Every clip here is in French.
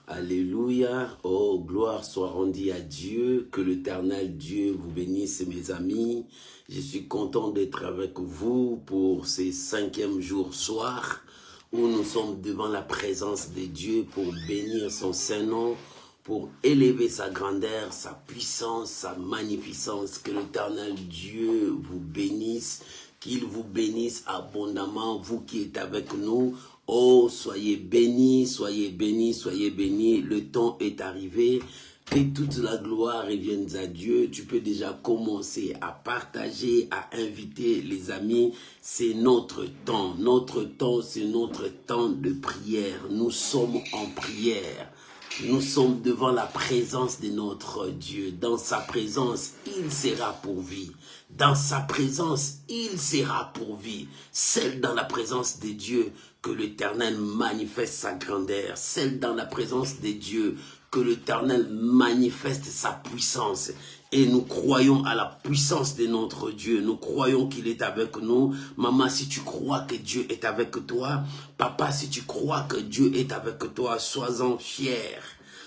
Alléluia, oh gloire soit rendue à Dieu, que l'Éternel Dieu vous bénisse mes amis. Je suis content d'être avec vous pour ces 5e jour soir où nous sommes devant la présence de Dieu pour bénir son Saint-Nom, pour élever sa grandeur, sa puissance, sa magnificence. Que l'Éternel Dieu vous bénisse, qu'il vous bénisse abondamment, vous qui êtes avec nous. Oh, soyez bénis, soyez bénis, soyez bénis. Le temps est arrivé et toute la gloire revient à Dieu. Tu peux déjà commencer à partager, à inviter les amis. C'est notre temps. Notre temps, c'est notre temps de prière. Nous sommes en prière. Nous sommes devant la présence de notre Dieu. Dans sa présence, il sera pourvu. Dans sa présence, il sera pourvu. Celle dans la présence de Dieu, que l'Éternel manifeste sa grandeur. Celle dans la présence de Dieu, que l'Éternel manifeste sa puissance. Et nous croyons à la puissance de notre Dieu. Nous croyons qu'il est avec nous. Maman, si tu crois que Dieu est avec toi, papa, si tu crois que Dieu est avec toi, sois-en fier.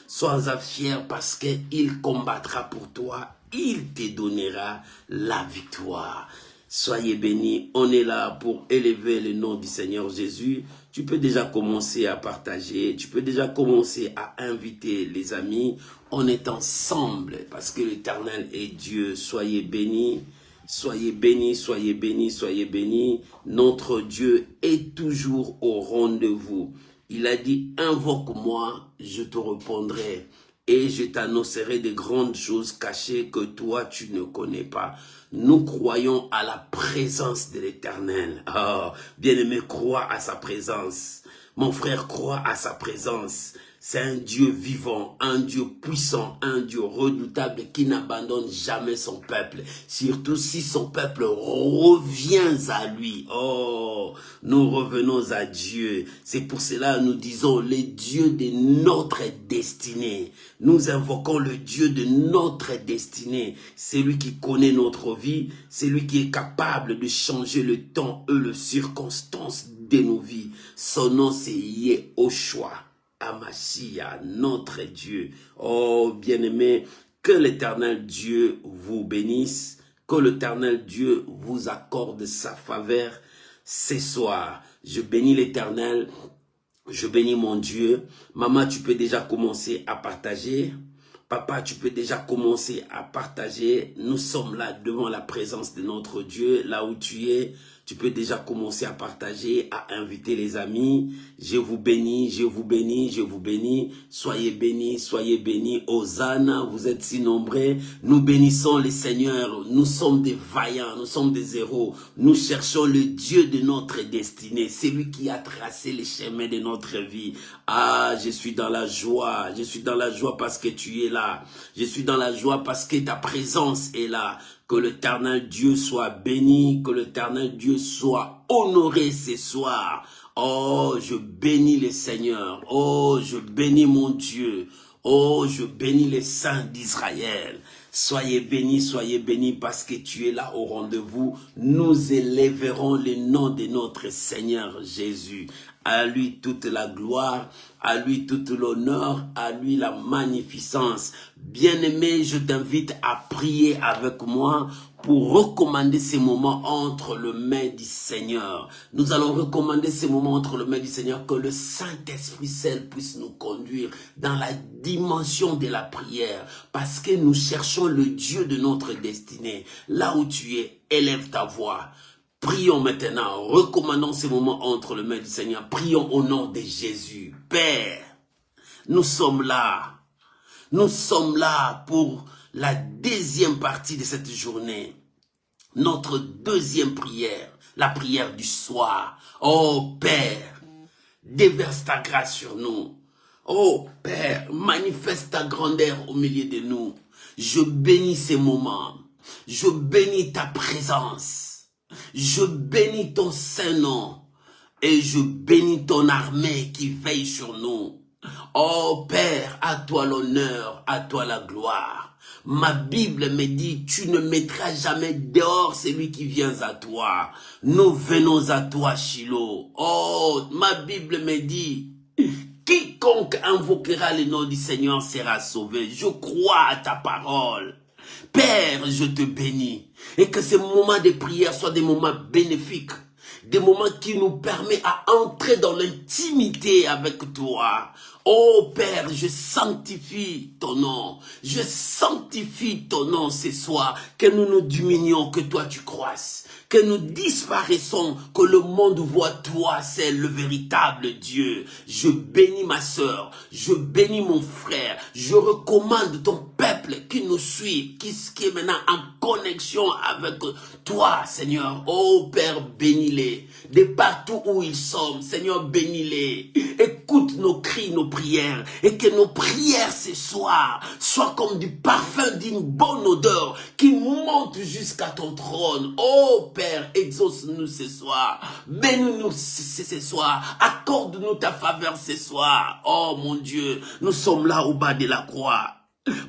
Sois-en fier parce qu'il combattra pour toi. Il te donnera la victoire. Soyez bénis. On est là pour élever le nom du Seigneur Jésus. Tu peux déjà commencer à partager. Tu peux déjà commencer à inviter les amis. On est ensemble parce que l'Éternel est Dieu. Soyez bénis. Soyez bénis, soyez bénis, soyez bénis. Notre Dieu est toujours au rendez-vous. Il a dit, invoque-moi, je te répondrai. Et je t'annoncerai des grandes choses cachées que toi tu ne connais pas. Nous croyons à la présence de l'Éternel. Oh, bien-aimé, crois à sa présence. Mon frère, crois à sa présence. C'est un Dieu vivant, un Dieu puissant, un Dieu redoutable qui n'abandonne jamais son peuple. Surtout si son peuple revient à lui. Oh, nous revenons à Dieu. C'est pour cela que nous disons le Dieu de notre destinée. Nous invoquons le Dieu de notre destinée. C'est lui qui connaît notre vie. C'est lui qui est capable de changer le temps et les circonstances de nos vies. Son nom c'est Yehoshua. Amashia, notre Dieu. Oh, bien-aimé, que l'Éternel Dieu vous bénisse, que l'Éternel Dieu vous accorde sa faveur ce soir. Je bénis l'Éternel, je bénis mon Dieu. Maman, tu peux déjà commencer à partager. Papa, tu peux déjà commencer à partager. Nous sommes là devant la présence de notre Dieu, là où tu es. Tu peux déjà commencer à partager, à inviter les amis. Je vous bénis, je vous bénis, je vous bénis. Soyez bénis, soyez bénis. Hosanna, vous êtes si nombreux. Nous bénissons le Seigneur. Nous sommes des vaillants, nous sommes des héros. Nous cherchons le Dieu de notre destinée. C'est lui qui a tracé les chemins de notre vie. Ah, je suis dans la joie. Je suis dans la joie parce que tu es là. Je suis dans la joie parce que ta présence est là. Que l'Éternel Dieu soit béni, que l'Éternel Dieu soit honoré ce soir. Oh, je bénis le Seigneur. Oh, je bénis mon Dieu. Oh, je bénis les saints d'Israël. Soyez bénis parce que tu es là au rendez-vous. Nous élèverons le nom de notre Seigneur Jésus. À lui toute la gloire, à lui toute l'honneur, à lui la magnificence. Bien-aimé, je t'invite à prier avec moi pour recommander ces moments entre les mains du Seigneur. Nous allons recommander ces moments entre les mains du Seigneur, que le Saint-Esprit seul puisse nous conduire dans la dimension de la prière, parce que nous cherchons le Dieu de notre destinée. Là où tu es, élève ta voix. Prions maintenant, recommandons ces moments entre les mains du Seigneur. Prions au nom de Jésus. Père, nous sommes là. Nous sommes là pour la deuxième partie de cette journée. Notre deuxième prière, la prière du soir. Oh Père, déverse ta grâce sur nous. Oh Père, manifeste ta grandeur au milieu de nous. Je bénis ces moments. Je bénis ta présence. Je bénis ton Saint-Nom et je bénis ton armée qui veille sur nous. Oh Père, à toi l'honneur, à toi la gloire. Ma Bible me dit, tu ne mettras jamais dehors celui qui vient à toi. Nous venons à toi, Shiloh. Oh, ma Bible me dit, Quiconque invoquera le nom du Seigneur sera sauvé. Je crois à ta parole. Père, je te bénis. Et que ces moments de prière soient des moments bénéfiques. Des moments qui nous permettent à entrer dans l'intimité avec toi. Oh Père, je sanctifie ton nom. Je sanctifie ton nom ce soir. Que nous nous diminuions, que toi tu croisses. Que nous disparaissons, que le monde voit toi, c'est le véritable Dieu. Je bénis ma sœur, je bénis mon frère, je recommande ton peuple qui nous suit, qui est maintenant en connexion avec toi, Seigneur. Oh Père, bénis-les, de partout où ils sont, Seigneur, bénis-les. Écoute nos cris, nos prières, et que nos prières ce soir soient comme du parfum d'une bonne odeur qui monte jusqu'à ton trône. Oh Père, exauce-nous ce soir. Bénis-nous ce soir. Accorde-nous ta faveur ce soir. Oh mon Dieu, nous sommes là au bas de la croix.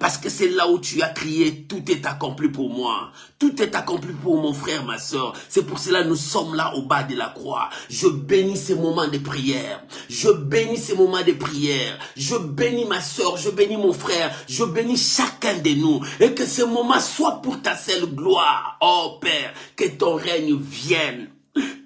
Parce que c'est là où tu as crié, tout est accompli pour moi. Tout est accompli pour mon frère, ma soeur. C'est pour cela que nous sommes là au bas de la croix. Je bénis ces moments de prière. Je bénis ces moments de prière. Je bénis ma soeur, je bénis mon frère. Je bénis chacun de nous. Et que ce moment soit pour ta seule gloire. Oh Père, que ton règne vienne.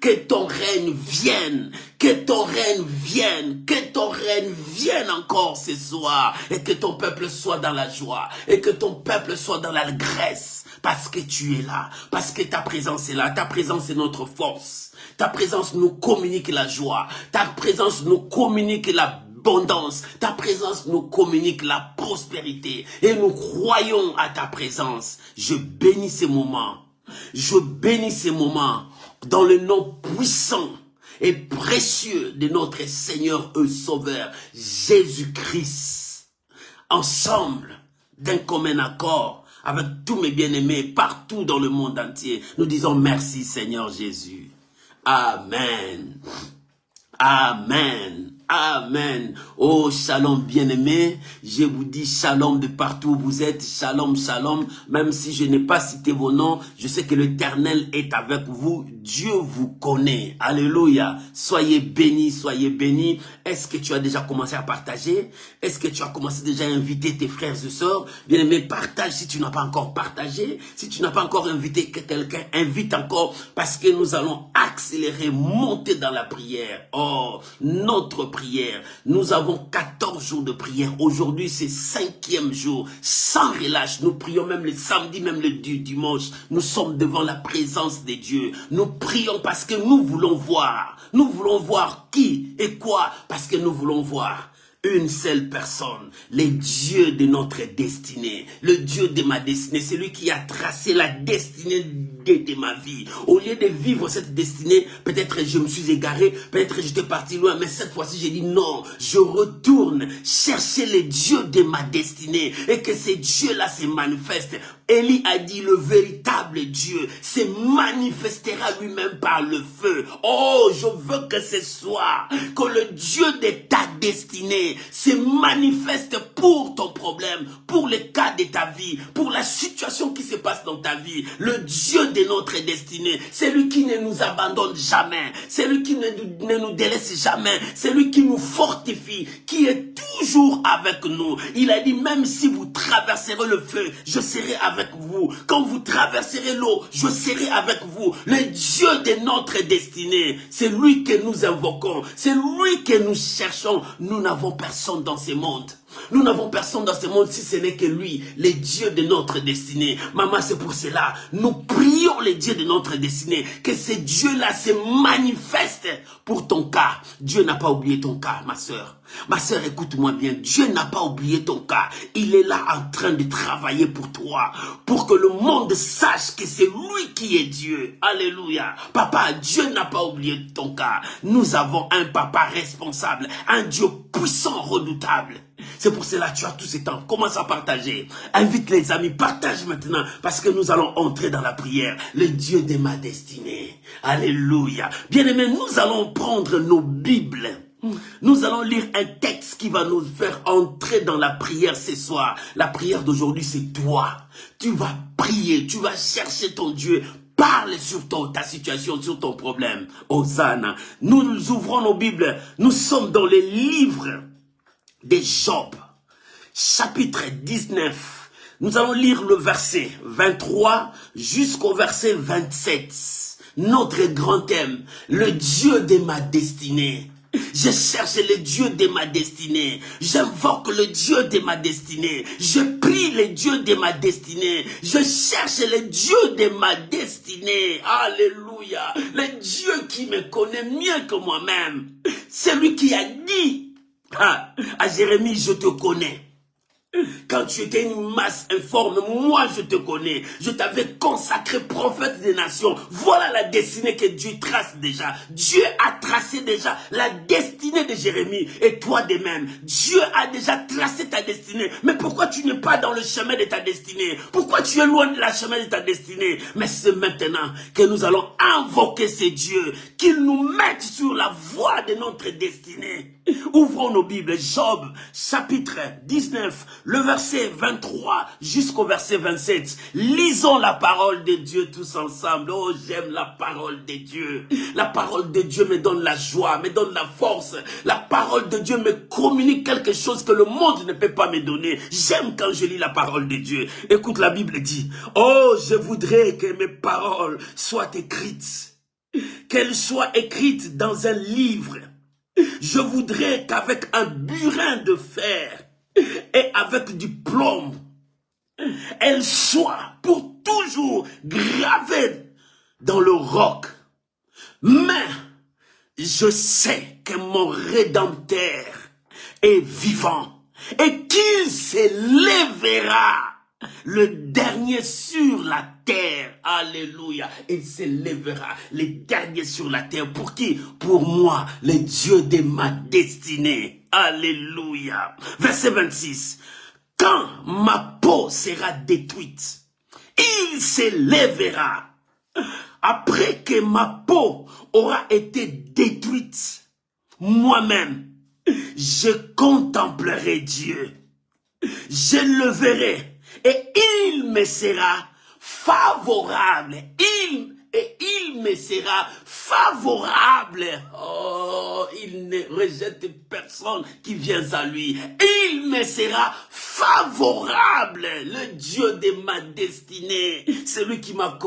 Que ton règne vienne, que ton règne vienne, que ton règne vienne encore ce soir, et que ton peuple soit dans la joie, et que ton peuple soit dans l'allégresse, parce que tu es là, parce que ta présence est là, ta présence est notre force, ta présence nous communique la joie, ta présence nous communique l'abondance, ta présence nous communique la prospérité, et nous croyons à ta présence. Je bénis ces moments, je bénis ces moments, dans le nom puissant et précieux de notre Seigneur et Sauveur, Jésus-Christ. Ensemble, d'un commun accord, avec tous mes bien-aimés, partout dans le monde entier, nous disons merci Seigneur Jésus. Amen. Amen. Amen. Oh, shalom bien-aimé. Je vous dis shalom de partout où vous êtes. Shalom, shalom. Même si je n'ai pas cité vos noms, je sais que l'Éternel est avec vous. Dieu vous connaît. Alléluia. Soyez bénis, soyez bénis. Est-ce que tu as déjà commencé à partager? Est-ce que tu as commencé déjà à inviter tes frères et sœurs? Bien-aimé, partage si tu n'as pas encore partagé. Si tu n'as pas encore invité quelqu'un, invite encore, parce que nous allons accélérer, monter dans la prière. Oh, notre prière. Nous avons 14 jours de prière. Aujourd'hui, c'est 5e jour. Sans relâche. Nous prions même le samedi, même le dimanche. Nous sommes devant la présence de Dieu. Nous prions parce que nous voulons voir. Nous voulons voir qui et quoi. Parce que nous voulons voir une seule personne, le Dieu de notre destinée, le Dieu de ma destinée, c'est lui qui a tracé la destinée de ma vie. Au lieu de vivre cette destinée, peut-être je me suis égaré, peut-être j'étais parti loin, mais cette fois-ci j'ai dit non, je retourne chercher le Dieu de ma destinée et que ce Dieu-là se manifeste. Élie a dit le véritable Dieu se manifestera lui-même par le feu. Oh, je veux que ce soit, que le Dieu de ta destinée se manifeste pour ton problème, pour le cas de ta vie, pour la situation qui se passe dans ta vie. Le Dieu de notre destinée, c'est lui qui ne nous abandonne jamais, c'est lui qui ne nous délaisse jamais, c'est lui qui nous fortifie, qui est toujours avec nous. Il a dit même si vous traverserez le feu, je serai avec vous. Quand vous traverserez l'eau, je serai avec vous. Le Dieu de notre destinée, c'est lui que nous invoquons, c'est lui que nous cherchons. Nous n'avons personne dans ce monde. Nous n'avons personne dans ce monde si ce n'est que lui, le Dieu de notre destinée. Maman, c'est pour cela, nous prions le Dieu de notre destinée, que ce Dieu-là se manifeste pour ton cas. Dieu n'a pas oublié ton cas, ma soeur. Ma soeur, écoute-moi bien, Dieu n'a pas oublié ton cas. Il est là en train de travailler pour toi, pour que le monde sache que c'est lui qui est Dieu. Alléluia. Papa, Dieu n'a pas oublié ton cas. Nous avons un papa responsable, un Dieu puissant, redoutable. C'est pour cela que tu as tout ce temps. Commence à partager. Invite les amis. Partage maintenant. Parce que nous allons entrer dans la prière. Le Dieu de ma destinée. Alléluia. Bien-aimés, nous allons prendre nos Bibles. Nous allons lire un texte qui va nous faire entrer dans la prière ce soir. La prière d'aujourd'hui, c'est toi. Tu vas prier. Tu vas chercher ton Dieu. Parle sur ta situation, sur ton problème. Hosanna. Nous ouvrons nos Bibles. Nous sommes dans les livres de Job, chapitre 19. Nous allons lire le verset 23 jusqu'au verset 27. Notre grand thème, le Dieu de ma destinée. Je cherche le Dieu de ma destinée. J'invoque le Dieu de ma destinée. Je prie le Dieu de ma destinée. Je cherche le Dieu de ma destinée. Alléluia. Le Dieu qui me connaît mieux que moi-même. Celui qui a dit à Jérémie, je te connais. Quand tu étais une masse informe, moi je te connais. Je t'avais consacré prophète des nations. Voilà la destinée que Dieu trace déjà. Dieu a tracé déjà la destinée de Jérémie. Et toi de même. Dieu a déjà tracé ta destinée. Mais pourquoi tu n'es pas dans le chemin de ta destinée? Pourquoi tu es loin de la chemin de ta destinée? Mais c'est maintenant que nous allons invoquer ces dieux. Qu'ils nous mettent sur la voie de notre destinée. Ouvrons nos Bibles. Job, chapitre 19, le verset 23 jusqu'au verset 27. Lisons la parole de Dieu tous ensemble. Oh, j'aime la parole de Dieu. La parole de Dieu me donne la joie, me donne la force. La parole de Dieu me communique quelque chose que le monde ne peut pas me donner. J'aime quand je lis la parole de Dieu. Écoute, la Bible dit, oh, je voudrais que mes paroles soient écrites. Qu'elles soient écrites dans un livre. Je voudrais qu'avec un burin de fer et avec du plomb, elle soit pour toujours gravée dans le roc. Mais je sais que mon Rédempteur est vivant et qu'il s'élèvera le dernier sur la terre. Alléluia. Il s'élèvera le dernier sur la terre. Pour qui? Pour moi, le Dieu de ma destinée. Alléluia. Verset 26. Quand ma peau sera détruite, il s'élèvera. Après que ma peau aura été détruite, moi-même, je contemplerai Dieu. Je le verrai. Et il me sera favorable. Il me sera favorable. Oh, il ne rejette personne qui vient à lui. Il me sera favorable. Le Dieu de ma destinée. Celui qui m'a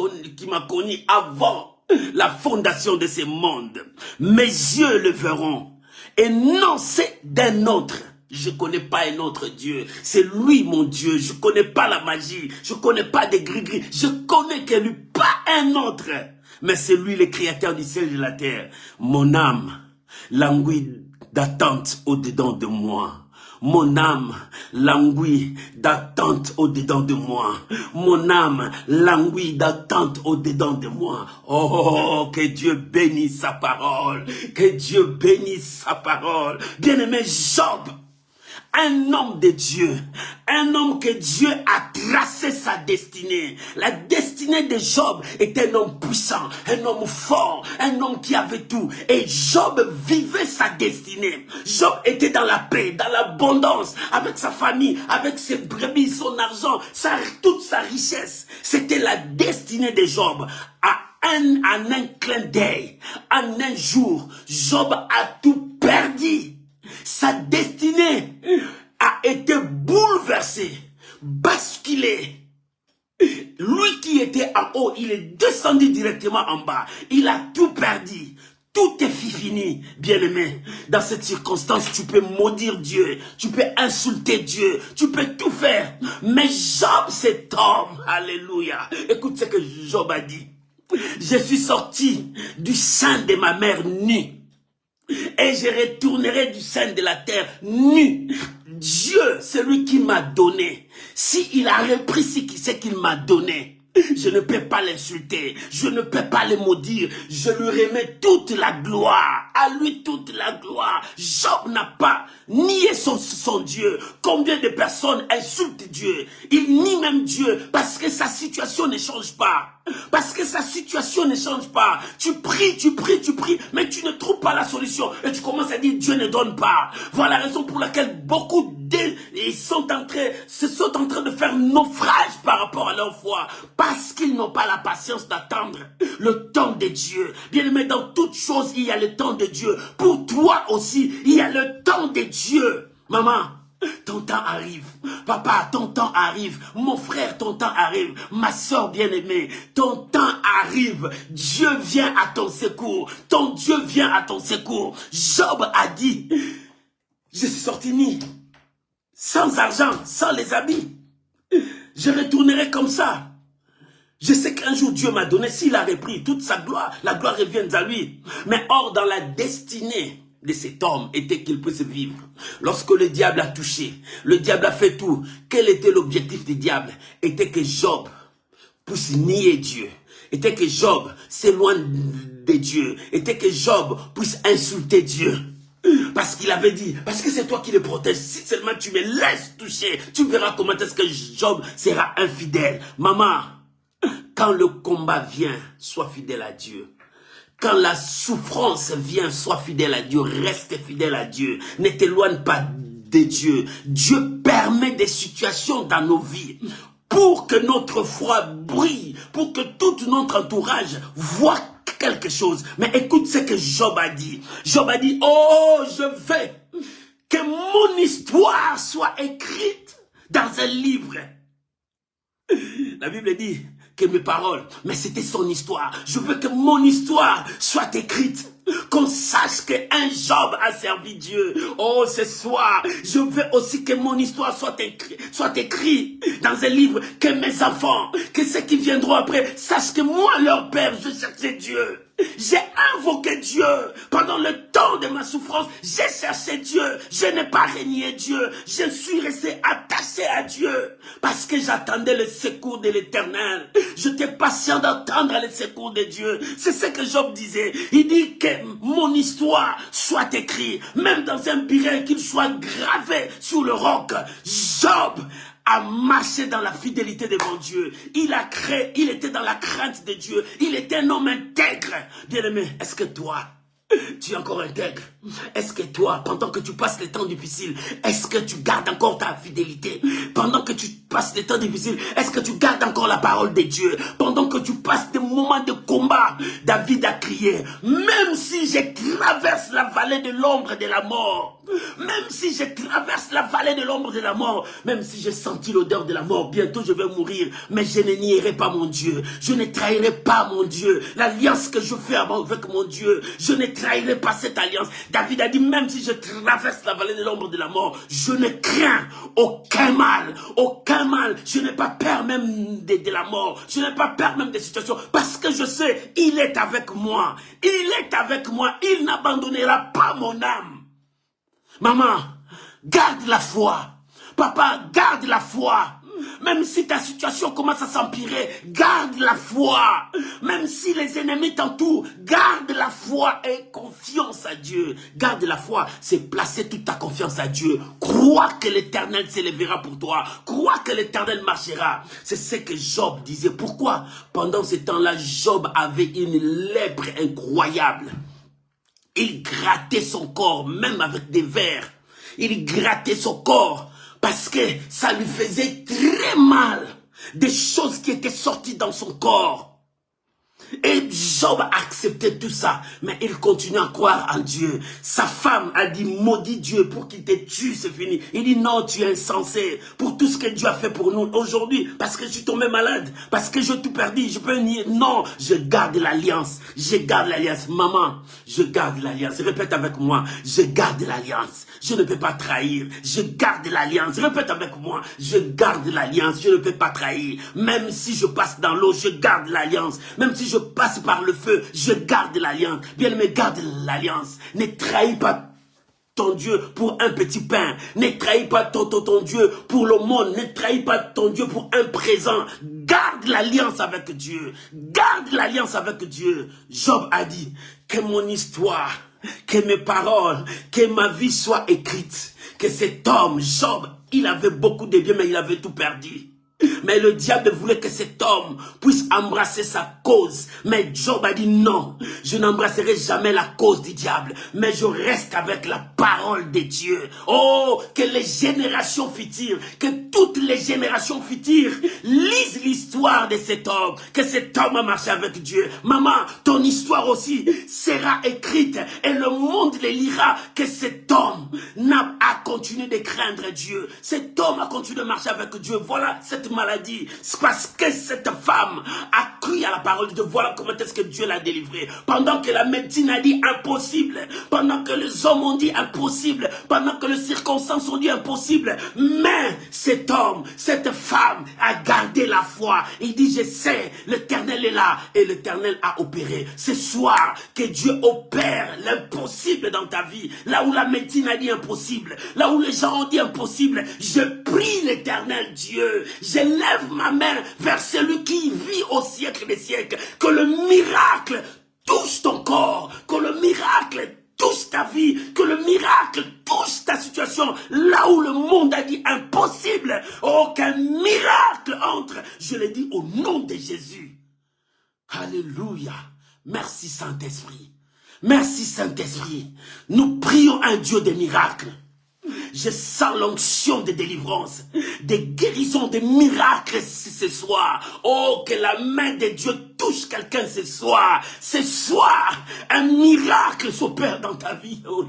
connu avant la fondation de ce monde. Mes yeux le verront. Et non, c'est d'un autre. Je ne connais pas un autre Dieu. C'est lui mon Dieu. Je ne connais pas la magie. Je ne connais pas des gris-gris. Je connais que lui, pas un autre. Mais c'est lui le créateur du ciel et de la terre. Mon âme languit d'attente au-dedans de moi. Mon âme languit d'attente au-dedans de moi. Mon âme languit d'attente au-dedans de moi. Oh, que Dieu bénisse sa parole. Que Dieu bénisse sa parole. Bien-aimé Job, un homme de Dieu, un homme que Dieu a tracé sa destinée. La destinée de Job était un homme puissant, un homme fort, un homme qui avait tout. Et Job vivait sa destinée. Job était dans la paix, dans l'abondance, avec sa famille, avec ses brebis, son argent, toute sa richesse. C'était la destinée de Job. En un clin d'œil, en un jour, Job a tout perdu. Sa destinée a été bouleversée, basculée. Lui qui était en haut, il est descendu directement en bas. Il a tout perdu. Tout est fini, bien-aimé. Dans cette circonstance, tu peux maudire Dieu, tu peux insulter Dieu, tu peux tout faire. Mais Job, cet homme, alléluia. Écoute ce que Job a dit. Je suis sorti du sein de ma mère nue. Et je retournerai du sein de la terre nu. Dieu, celui qui m'a donné, s'il a repris ce qu'il m'a donné, je ne peux pas l'insulter, je ne peux pas le maudire, je lui remets toute la gloire, à lui toute la gloire. Job n'a pas nié son Dieu. Combien de personnes insultent Dieu? Il nie même Dieu parce que sa situation ne change pas. Parce que sa situation ne change pas. Tu pries, mais tu ne trouves pas la solution. Et tu commences à dire Dieu ne donne pas. Voilà la raison pour laquelle beaucoup se sont en train de faire naufrage par rapport à leur foi. Parce qu'ils n'ont pas la patience d'attendre le temps de Dieu. Bien aimé, dans toute chose, il y a le temps de Dieu. Pour toi aussi, il y a le temps de Dieu. Maman, ton temps arrive. Papa, ton temps arrive. Mon frère, ton temps arrive. Ma soeur bien-aimée, ton temps arrive. Dieu vient à ton secours. Ton Dieu vient à ton secours. Job a dit, je suis sorti nu, sans argent, sans les habits. Je retournerai comme ça. Je sais qu'un jour Dieu m'a donné, s'il a repris toute sa gloire, la gloire revient à lui. Mais or, dans la destinée de cet homme était qu'il puisse vivre. Lorsque le diable a touché, le diable a fait tout. Quel était l'objectif du diable? Était que Job puisse nier Dieu. Était que Job s'éloigne de Dieu. Était que Job puisse insulter Dieu. Parce qu'il avait dit, parce que c'est toi qui le protèges. Si seulement tu me laisses toucher, tu verras comment est-ce que Job sera infidèle. Maman, quand le combat vient, sois fidèle à Dieu. Quand la souffrance vient, sois fidèle à Dieu. Reste fidèle à Dieu. Ne t'éloigne pas de Dieu. Dieu permet des situations dans nos vies pour que notre foi brille, pour que tout notre entourage voit quelque chose. Mais écoute ce que Job a dit. Job a dit, oh, je veux que mon histoire soit écrite dans un livre. La Bible dit que mes paroles, mais c'était son histoire. Je veux que mon histoire soit écrite. Qu'on sache qu'un Job a servi Dieu. Oh, ce soir, je veux aussi que mon histoire soit écrite dans un livre. Que mes enfants, que ceux qui viendront après, sachent que moi, leur père, je cherchais Dieu. J'ai invoqué Dieu pendant le temps de ma souffrance. J'ai cherché Dieu. Je n'ai pas renié Dieu. Je suis resté attaché à Dieu parce que j'attendais le secours de l'Éternel. J'étais patient d'attendre le secours de Dieu. C'est ce que Job disait. Il dit que mon histoire soit écrite, même dans un biret, qu'il soit gravé sur le roc. Job a marché dans la fidélité de mon Dieu. Il a créé, il était dans la crainte de Dieu. Il était un homme intègre. Bien-aimé, est-ce que toi, tu es encore intègre? Est-ce que toi, pendant que tu passes les temps difficiles, est-ce que tu gardes encore ta fidélité? Pendant que tu passes les temps difficiles, est-ce que tu gardes encore la parole de Dieu? Pendant que tu passes des moments de combat, David a crié, même si je traverse la vallée de l'ombre de la mort, même si je traverse la vallée de l'ombre de la mort, même si j'ai senti l'odeur de la mort, bientôt je vais mourir, mais je ne nierai pas mon Dieu, je ne trahirai pas mon Dieu, l'alliance que je fais avec mon Dieu, je ne trahirai pas cette alliance. David a dit, même si je traverse la vallée de l'ombre de la mort, je ne crains aucun mal, je n'ai pas peur même de la mort, je n'ai pas peur même des situations, parce que je sais, il est avec moi, il n'abandonnera pas mon âme. Maman, garde la foi. Papa, garde la foi. Même si ta situation commence à s'empirer, garde la foi. Même si les ennemis t'entourent, garde la foi et confiance à Dieu. Garde la foi, c'est placer toute ta confiance à Dieu. Crois que l'Éternel s'élèvera pour toi. Crois que l'Éternel marchera. C'est ce que Job disait. Pourquoi? Pendant ce temps-là, Job avait une lèpre incroyable. Il grattait son corps, même avec des vers. Il grattait son corps parce que ça lui faisait très mal. Des choses qui étaient sorties dans son corps. Et Job a accepté tout ça, mais il continue à croire en Dieu. Sa femme a dit, maudit Dieu pour qu'il te tue, c'est fini. Il dit, non, tu es insensé pour tout ce que Dieu a fait pour nous aujourd'hui, parce que je suis tombé malade, parce que je tout perdu, je peux nier. Non, je garde l'alliance, Maman, je garde l'alliance. Répète avec moi, je garde l'alliance, je ne peux pas trahir. Je garde l'alliance, répète avec moi, je garde l'alliance, je ne peux pas trahir. Même si je passe dans l'eau, je garde l'alliance. Même si je passe par le feu, je garde l'alliance. Bien-aimé, garde l'alliance. Ne trahis pas ton Dieu pour un petit pain. Ne trahis pas ton Dieu pour le monde. Ne trahis pas ton Dieu pour un présent. Garde l'alliance avec Dieu. Garde l'alliance avec Dieu. Job a dit que mon histoire, que mes paroles, que ma vie soit écrite. Que cet homme, Job, il avait beaucoup de biens, mais il avait tout perdu. Mais le diable voulait que cet homme puisse embrasser sa cause. Mais Job a dit non, je n'embrasserai jamais la cause du diable, mais je reste avec la parole de Dieu. Oh, que les générations futures, que toutes les générations futures lisent l'histoire de cet homme, que cet homme a marché avec Dieu. Maman, ton histoire aussi sera écrite et le monde les lira, que cet homme a continué de craindre Dieu. Cet homme a continué de marcher avec Dieu. Voilà cette maladie. C'est parce que cette femme a cru à la parole de Dieu. Voilà comment est-ce que Dieu l'a délivrée. Pendant que la médecine a dit impossible, pendant que les hommes ont dit impossible, pendant que les circonstances ont dit impossible, mais cet homme, cette femme a gardé la foi. Il dit, je sais, l'Éternel est là et l'Éternel a opéré. Ce soir, que Dieu opère l'impossible dans ta vie. Là où la médecine a dit impossible, là où les gens ont dit impossible, je prie l'Éternel Dieu. Je lève ma main vers celui qui vit au siècle des siècles. Que le miracle touche ton corps, que le miracle touche ta vie, que le miracle touche ta situation. Là où le monde a dit impossible, oh, qu'un miracle entre. Je le dis au nom de Jésus. Alléluia. Merci Saint-Esprit. Merci Saint-Esprit. Nous prions un Dieu des miracles. Je sens l'onction de délivrance, des guérisons, des miracles ce soir. Oh, que la main de Dieu touche quelqu'un ce soir. Ce soir, un miracle s'opère dans ta vie. Oh,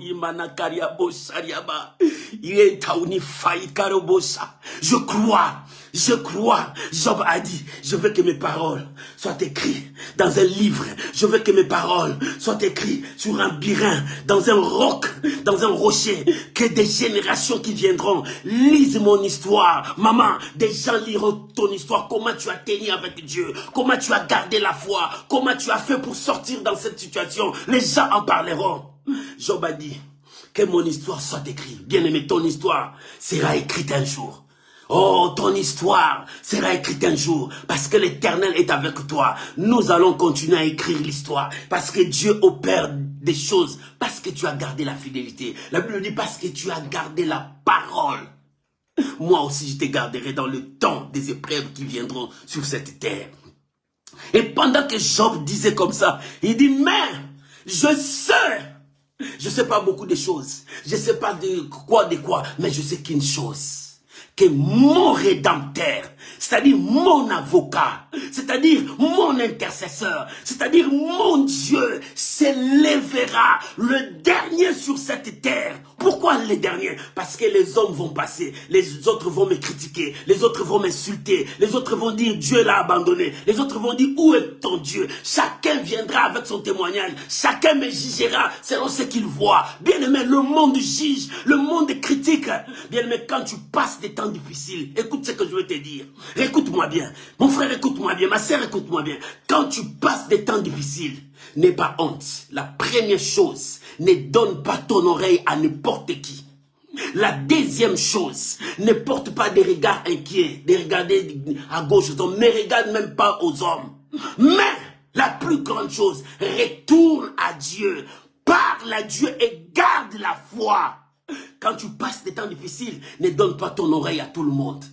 je crois. Je crois, Job a dit, je veux que mes paroles soient écrites dans un livre. Je veux que mes paroles soient écrites sur un burin, dans un roc, dans un rocher. Que des générations qui viendront lisent mon histoire. Maman, des gens liront ton histoire. Comment tu as tenu avec Dieu. Comment tu as gardé la foi. Comment tu as fait pour sortir dans cette situation. Les gens en parleront. Job a dit, que mon histoire soit écrite. Bien-aimé, ton histoire sera écrite un jour. Oh, ton histoire sera écrite un jour parce que l'Éternel est avec toi. Nous allons continuer à écrire l'histoire parce que Dieu opère des choses, parce que tu as gardé la fidélité. La Bible dit parce que tu as gardé la parole. Moi aussi, je te garderai dans le temps des épreuves qui viendront sur cette terre. Et pendant que Job disait comme ça, il dit, mais je sais pas beaucoup de choses. Je sais pas de quoi, mais je sais qu'une chose. Que mon rédempteur, c'est-à-dire mon avocat, c'est-à-dire mon intercesseur, c'est-à-dire mon Dieu, s'élèvera le dernier sur cette terre. Pourquoi le dernier? Parce que les hommes vont passer, les autres vont me critiquer, les autres vont m'insulter, les autres vont dire Dieu l'a abandonné, les autres vont dire où est ton Dieu? Chacun viendra avec son témoignage, chacun me jugera selon ce qu'il voit. Bien aimé, le monde juge, le monde critique. Bien aimé, quand tu passes des temps difficiles, écoute ce que je veux te dire. Écoute-moi bien. Mon frère, écoute-moi bien. Ma sœur, écoute-moi bien. Quand tu passes des temps difficiles, n'aie pas honte. La première chose, ne donne pas ton oreille à n'importe qui. La deuxième chose, ne porte pas des regards inquiets, de regarder à gauche aux hommes, ne regarde même pas aux hommes. Mais, la plus grande chose, retourne à Dieu, parle à Dieu et garde la foi. Quand tu passes des temps difficiles, ne donne pas ton oreille à tout le monde.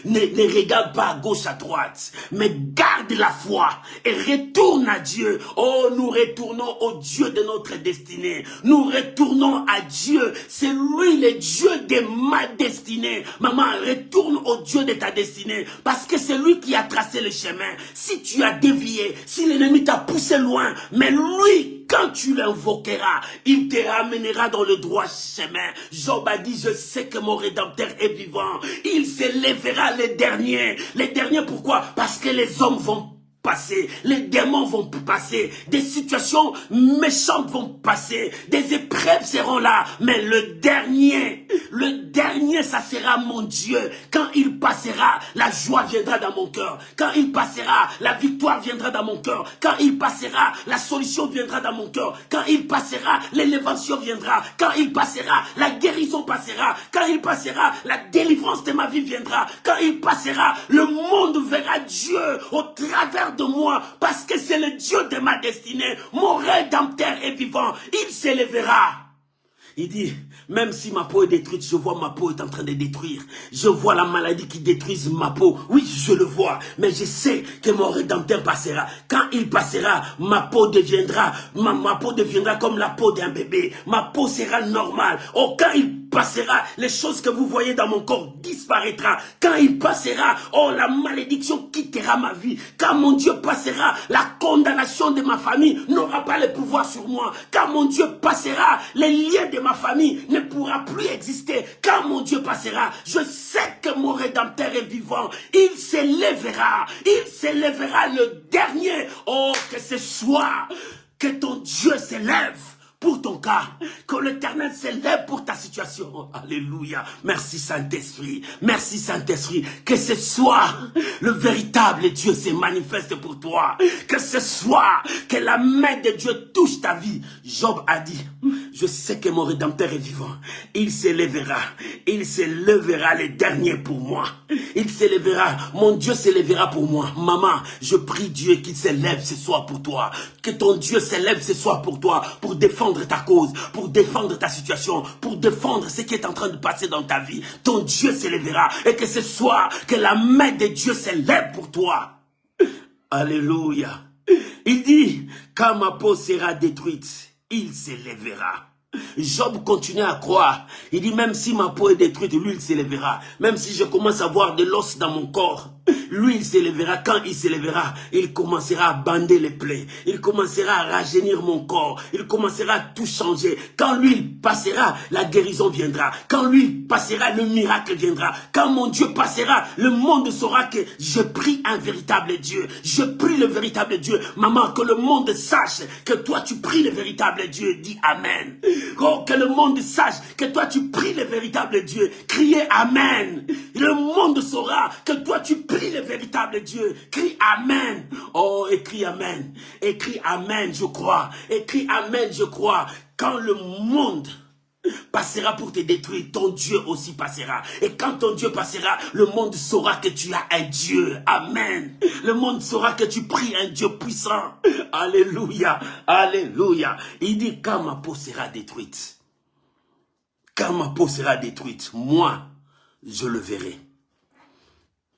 Ne regarde pas à gauche, à droite, mais garde la foi et retourne à Dieu. Oh, nous retournons au Dieu de notre destinée. Nous retournons à Dieu. C'est lui le Dieu de ma destinée. Maman, retourne au Dieu de ta destinée parce que c'est lui qui a tracé le chemin. Si tu as dévié, si l'ennemi t'a poussé loin, mais lui, quand tu l'invoqueras, il te ramènera dans le droit chemin. Job a dit, je sais que mon Rédempteur est vivant. Il s'élèvera les derniers. Les derniers, pourquoi? Parce que les hommes vont passer, les démons vont passer, des situations méchantes vont passer, des épreuves seront là, mais le dernier, ça sera mon Dieu. Quand il passera, la joie viendra dans mon cœur. Quand il passera, la victoire viendra dans mon cœur. Quand il passera, la solution viendra dans mon cœur. Quand il passera, l'élévation viendra. Quand il passera, la guérison passera. Quand il passera, la délivrance de ma vie viendra. Quand il passera, le monde verra Dieu au travers de moi, parce que c'est le Dieu de ma destinée. Mon Rédempteur est vivant. Il s'élèvera. Il dit, même si ma peau est détruite, je vois ma peau est en train de détruire. Je vois la maladie qui détruise ma peau. Oui, je le vois. Mais je sais que mon Rédempteur passera. Quand il passera, ma peau deviendra comme la peau d'un bébé. Ma peau sera normale. Oh, quand il passera, les choses que vous voyez dans mon corps disparaîtra. Quand il passera, oh, la malédiction quittera ma vie. Quand mon Dieu passera, la condamnation de ma famille n'aura pas le pouvoir sur moi. Quand mon Dieu passera, les liens de ma famille ne pourra plus exister. Quand mon Dieu passera, je sais que mon Rédempteur est vivant. Il s'élèvera. Il s'élèvera le dernier. Oh, que ce soit que ton Dieu s'élève pour ton cas, que l'Éternel s'élève pour ta situation. Alléluia. Merci Saint-Esprit. Merci Saint-Esprit. Que ce soit le véritable Dieu se manifeste pour toi. Que ce soit que la main de Dieu touche ta vie. Job a dit, je sais que mon Rédempteur est vivant. Il s'élèvera. Il s'élèvera le dernier pour moi. Il s'élèvera. Mon Dieu s'élèvera pour moi. Maman, je prie Dieu qu'il s'élève ce soir pour toi. Que ton Dieu s'élève ce soir pour toi. Pour défendre ta cause. Pour défendre ta situation. Pour défendre ce qui est en train de passer dans ta vie. Ton Dieu s'élèvera. Et que ce soir, que la main de Dieu s'élève pour toi. Alléluia. Il dit, quand ma peau sera détruite, il s'élèvera. Job continue à croire. Il dit, même si ma peau est détruite, lui, il s'élèvera. Même si je commence à voir de l'os dans mon corps, lui, il s'élèvera. Quand il s'élèvera, il commencera à bander les plaies. Il commencera à rajeunir mon corps. Il commencera à tout changer. Quand lui, il passera, la guérison viendra. Quand lui, il passera, le miracle viendra. Quand mon Dieu passera, le monde saura que je prie un véritable Dieu. Je prie le véritable Dieu. Maman, que le monde sache que toi, tu pries le véritable Dieu. Dis Amen. Oh, que le monde sache que toi, tu pries le véritable Dieu. Criez Amen. Le monde saura que toi, tu prie le véritable Dieu. Crie Amen. Oh, écris Amen. Écris Amen, je crois. Écris Amen, je crois. Quand le monde passera pour te détruire, ton Dieu aussi passera. Et quand ton Dieu passera, le monde saura que tu as un Dieu. Amen. Le monde saura que tu pries un Dieu puissant. Alléluia. Alléluia. Il dit, quand ma peau sera détruite, quand ma peau sera détruite, moi, je le verrai.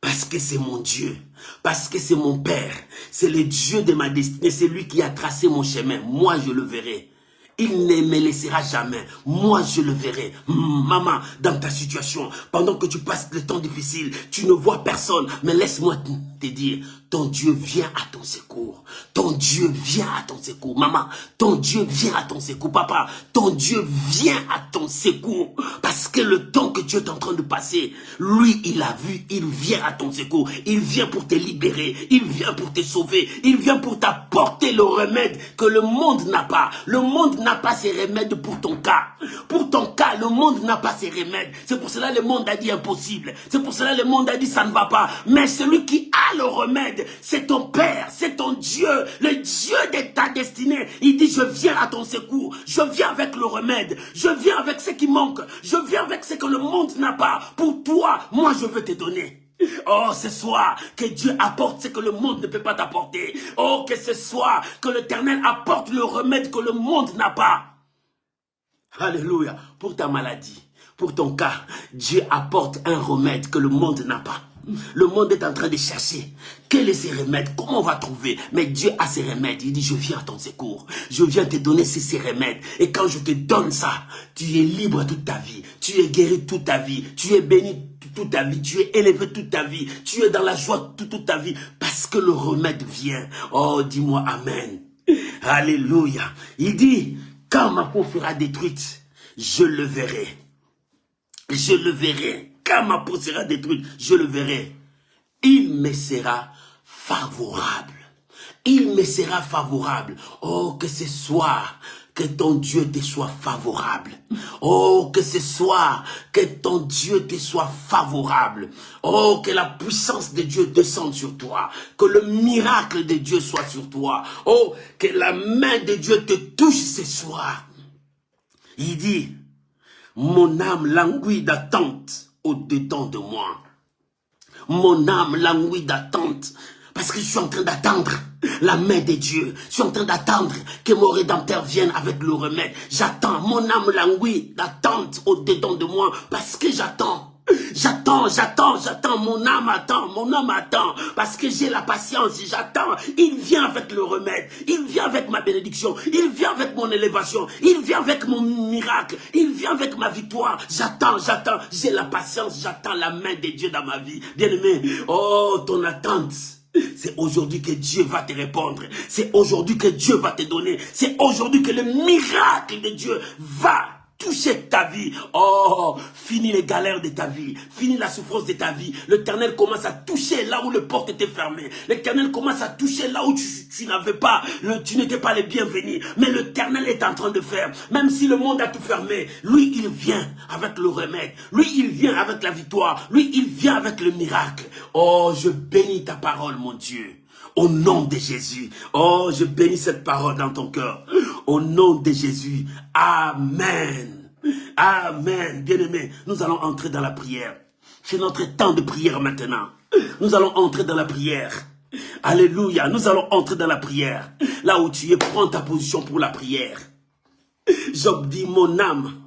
Parce que c'est mon Dieu, parce que c'est mon Père, c'est le Dieu de ma destinée, c'est lui qui a tracé mon chemin. Moi, je le verrai. Il ne me laissera jamais. Moi, je le verrai. Maman, dans ta situation, pendant que tu passes le temps difficile, tu ne vois personne. Mais laisse-moi te dire, ton Dieu vient à ton secours. Ton Dieu vient à ton secours. Maman, ton Dieu vient à ton secours. Papa, ton Dieu vient à ton secours. Parce que le temps que tu es en train de passer, lui, il a vu, il vient à ton secours. Il vient pour te libérer. Il vient pour te sauver. Il vient pour t'apporter le remède que le monde n'a pas. Le monde n'a pas ses remèdes pour ton cas. Pour ton cas, le monde n'a pas ses remèdes. C'est pour cela que le monde a dit impossible. C'est pour cela que le monde a dit ça ne va pas. Mais celui qui a le remède, c'est ton Père, c'est ton Dieu, le Dieu de ta destinée. Il dit, je viens à ton secours. Je viens avec le remède. Je viens avec ce qui manque. Je viens avec ce que le monde n'a pas. Pour toi, moi je veux te donner. Oh, ce soir, que Dieu apporte ce que le monde ne peut pas t'apporter. Oh, que ce soir, que l'Éternel apporte le remède que le monde n'a pas. Alléluia. Pour ta maladie, pour ton cas, Dieu apporte un remède que le monde n'a pas. Le monde est en train de chercher. Quel est ces remèdes? Comment on va trouver? Mais Dieu a ses remèdes. Il dit, je viens à ton secours. Je viens te donner ces remèdes. Et quand je te donne ça, tu es libre toute ta vie. Tu es guéri toute ta vie. Tu es béni toute ta vie. Tu es élevé toute ta vie. Tu es dans la joie toute ta vie. Parce que le remède vient. Oh, dis-moi Amen. Alléluia. Il dit, quand ma peau sera détruite, je le verrai. Je le verrai. Quand ma peau sera détruite, je le verrai. Il me sera favorable. Il me sera favorable. Oh, que ce soir, que ton Dieu te soit favorable. Oh, que ce soir, que ton Dieu te soit favorable. Oh, que la puissance de Dieu descende sur toi. Que le miracle de Dieu soit sur toi. Oh, que la main de Dieu te touche ce soir. Il dit, mon âme languit d'attente au-dedans de moi. Mon âme languit d'attente Parce que je suis en train d'attendre la main de Dieu. Je suis en train d'attendre que mon Rédempteur vienne avec le remède. J'attends, mon âme languit d'attente au-dedans de moi parce que j'attends. J'attends, mon âme attend, parce que j'ai la patience, j'attends, il vient avec le remède, il vient avec ma bénédiction, il vient avec mon élévation, il vient avec mon miracle, il vient avec ma victoire, j'attends, j'ai la patience, j'attends la main de Dieu dans ma vie, bien-aimé, oh, ton attente, c'est aujourd'hui que Dieu va te répondre, c'est aujourd'hui que Dieu va te donner, c'est aujourd'hui que le miracle de Dieu va toucher ta vie. Oh, fini les galères de ta vie. Fini la souffrance de ta vie. L'Éternel commence à toucher là où les portes étaient fermées. L'Éternel commence à toucher là où tu n'avais pas, tu n'étais pas les bienvenus. Mais l'Éternel est en train de faire. Même si le monde a tout fermé, lui, il vient avec le remède. Lui, il vient avec la victoire. Lui, il vient avec le miracle. Oh, je bénis ta parole, mon Dieu. Au nom de Jésus. Oh, je bénis cette parole dans ton cœur. Au nom de Jésus. Amen. Amen. Bien-aimés, nous allons entrer dans la prière. C'est notre temps de prière maintenant. Nous allons entrer dans la prière. Alléluia. Nous allons entrer dans la prière. Là où tu es, prends ta position pour la prière. Job dit, mon âme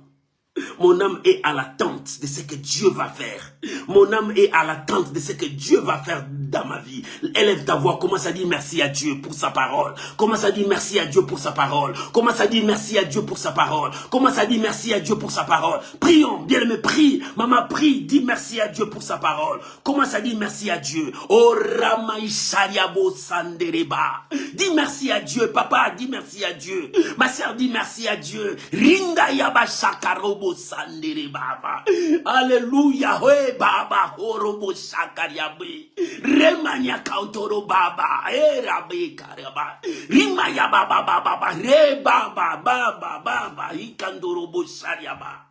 est à l'attente de ce que Dieu va faire. Mon âme est à l'attente de ce que Dieu va faire dans ma vie. Élève ta voix, commence à dire merci à Dieu pour sa parole. Commence à dire merci à Dieu pour sa parole. Commence à dire merci à Dieu pour sa parole. Commence à dire merci à Dieu pour sa parole. Prions, bien-aimé, prie. Maman, prie, dis merci à Dieu pour sa parole. Commence à dire merci à Dieu. Oh, Ramaïshariabo Sandereba. Dis merci à Dieu, papa, dis merci à Dieu. Ma soeur, dis merci à Dieu. Rinda Yaba Shakarobo Sandere Baba. Alléluia. Hey Baba. Horobo Shakariabe. Remania Kautoro Baba. Erabe Karaba. Rimaya Baba Baba. Re Baba Baba Baba. Ikandorobo Shariaba.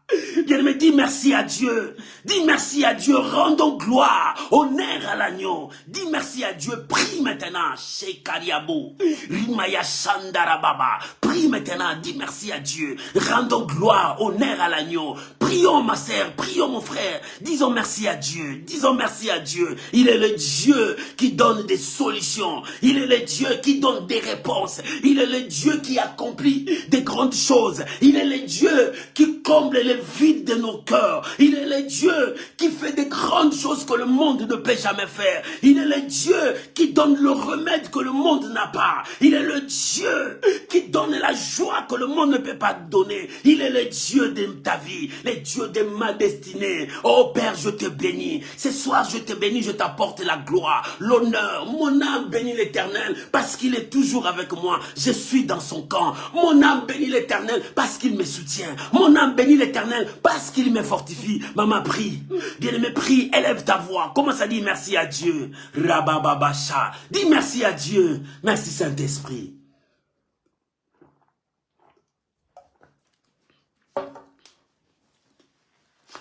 Bien-aimé, dis merci à Dieu. Dis merci à Dieu. Rendons gloire, honneur à l'agneau. Dis merci à Dieu. Prie maintenant. Shekariabo. Rimaya Shandara Baba. Prie maintenant. Dis merci à Dieu. Rendons gloire, honneur à l'agneau. Prions ma sœur. Prions mon frère. Disons merci à Dieu. Disons merci à Dieu. Il est le Dieu qui donne des solutions. Il est le Dieu qui donne des réponses. Il est le Dieu qui accomplit des grandes choses. Il est le Dieu qui comble les vides de nos cœurs. Il est le Dieu qui fait des grandes choses que le monde ne peut jamais faire. Il est le Dieu qui donne le remède que le monde n'a pas. Il est le Dieu qui donne la joie que le monde ne peut pas donner. Il est le Dieu de ta vie, le Dieu de ma destinée. Oh Père, je te bénis. Ce soir, je te bénis, je t'apporte la gloire, l'honneur. Mon âme bénit l'Éternel parce qu'il est toujours avec moi. Je suis dans son camp. Mon âme bénit l'Éternel parce qu'il me soutient. Mon âme bénit l'Éternel parce qu'il me fortifie. Maman, prie. Bien-aimé, prie. Élève ta voix. Commence à dire merci à Dieu. Rabababasha. Dis merci à Dieu. Merci Saint-Esprit.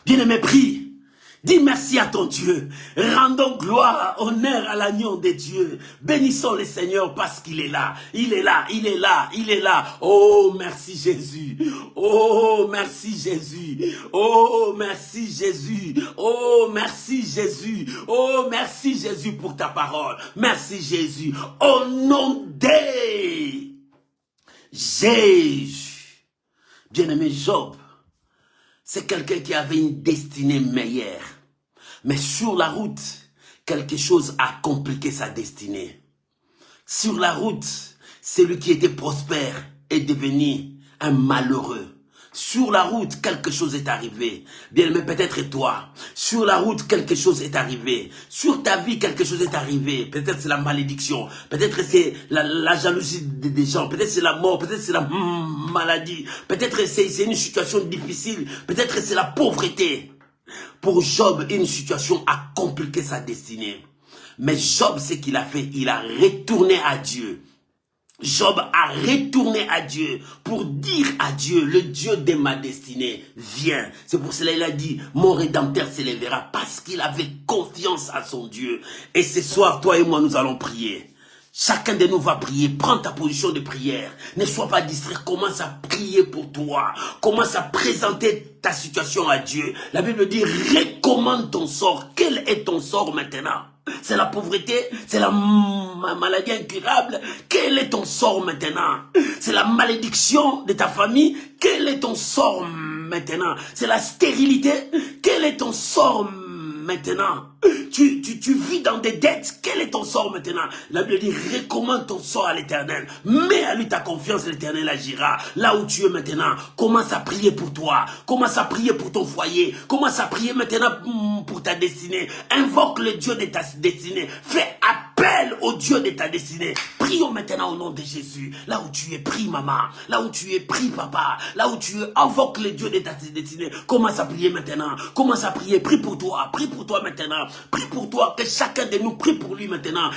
Bien-aimé, prie. Dis merci à ton Dieu. Rendons gloire, honneur à l'agneau de Dieu. Bénissons le Seigneur parce qu'il est là. Il est là, il est là, il est là. Oh, merci Jésus. Oh, merci Jésus. Oh, merci Jésus. Oh, merci Jésus. Oh, merci Jésus pour ta parole. Merci Jésus. Au nom de Jésus. Bien-aimé Job, c'est quelqu'un qui avait une destinée meilleure. Mais sur la route, quelque chose a compliqué sa destinée. Sur la route, celui qui était prospère est devenu un malheureux. Sur la route, quelque chose est arrivé. Bien, mais peut-être toi. Sur la route, quelque chose est arrivé. Sur ta vie, quelque chose est arrivé. Peut-être c'est la malédiction. Peut-être c'est la jalousie des gens. Peut-être c'est la mort. Peut-être c'est la maladie. Peut-être c'est une situation difficile. Peut-être c'est la pauvreté. Pour Job, une situation a compliqué sa destinée. Mais Job, ce qu'il a fait, il a retourné à Dieu. Job a retourné à Dieu pour dire à Dieu, le Dieu de ma destinée, viens. C'est pour cela qu'il a dit, mon Rédempteur s'élèvera parce qu'il avait confiance à son Dieu. Et ce soir, toi et moi, nous allons prier. Chacun de nous va prier. Prends ta position de prière. Ne sois pas distrait. Commence à prier pour toi. Commence à présenter ta situation à Dieu. La Bible dit, recommande ton sort. Quel est ton sort maintenant? C'est la pauvreté, c'est la maladie incurable. Quel est ton sort maintenant? C'est la malédiction de ta famille. Quel est ton sort maintenant? C'est la stérilité. Quel est ton sort maintenant? Tu vis dans des dettes. Quel est ton sort maintenant? La Bible dit, recommande ton sort à l'Éternel. Mets à lui ta confiance, l'Éternel agira. Là où tu es maintenant, commence à prier pour toi. Commence à prier pour ton foyer. Commence à prier maintenant pour ta destinée. Invoque le Dieu de ta destinée. Fais appel au Dieu de ta destinée. Prions maintenant au nom de Jésus. Là où tu es, prie maman. Là où tu es, prie papa. Là où tu es, invoque le Dieu de ta destinée. Commence à prier maintenant. Commence à prier. Prie pour toi. Prie pour toi maintenant. Prie pour toi, que chacun de nous prie pour lui maintenant.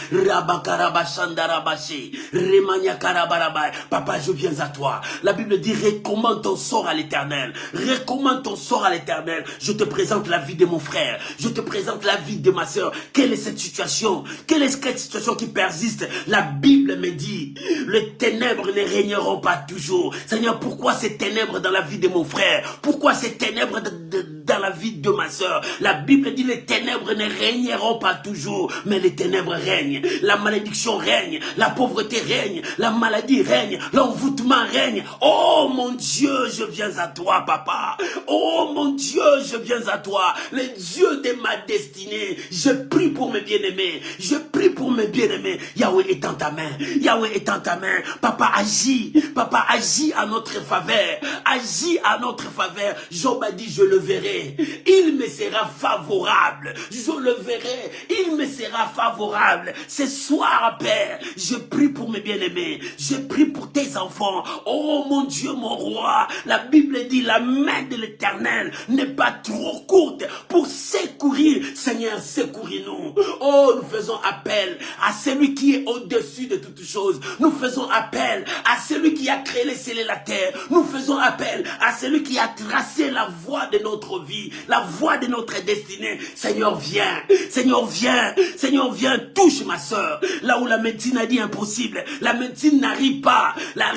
Papa, je viens à toi. La Bible dit, recommande ton sort à l'Éternel. Recommande ton sort à l'Éternel. Je te présente la vie de mon frère. Je te présente la vie de ma soeur. Quelle est cette situation? Quelle est cette situation qui persiste? La Bible me dit, les ténèbres ne régneront pas toujours. Seigneur, pourquoi ces ténèbres dans la vie de mon frère? Pourquoi ces ténèbres dans la vie de ma soeur? La Bible dit, les ténèbres ne régneront pas toujours, mais les ténèbres règnent. La malédiction règne, la pauvreté règne, la maladie règne, l'envoûtement règne. Oh mon Dieu, je viens à toi, papa. Oh mon Dieu, je viens à toi. Le Dieu de ma destinée. Je prie pour mes bien-aimés. Je prie pour mes bien-aimés. Yahweh est en ta main. Yahweh est en ta main. Papa, agis. Papa, agis à notre faveur. Agis à notre faveur. Job a dit, je le verrai. Il me sera favorable. Je le verrai, il me sera favorable. Ce soir, Père, je prie pour mes bien-aimés, je prie pour tes enfants. Oh mon Dieu, mon roi, la Bible dit, la main de l'Éternel n'est pas trop courte pour secourir. Seigneur, secouris-nous. Oh, nous faisons appel à celui qui est au-dessus de toutes choses. Nous faisons appel à celui qui a créé les cieux et la terre. Nous faisons appel à celui qui a tracé la voie de notre vie, la voie de notre destinée. Seigneur, viens. Seigneur, viens. Seigneur, viens. Touche ma soeur. Là où la médecine a dit impossible. La médecine n'arrive pas. La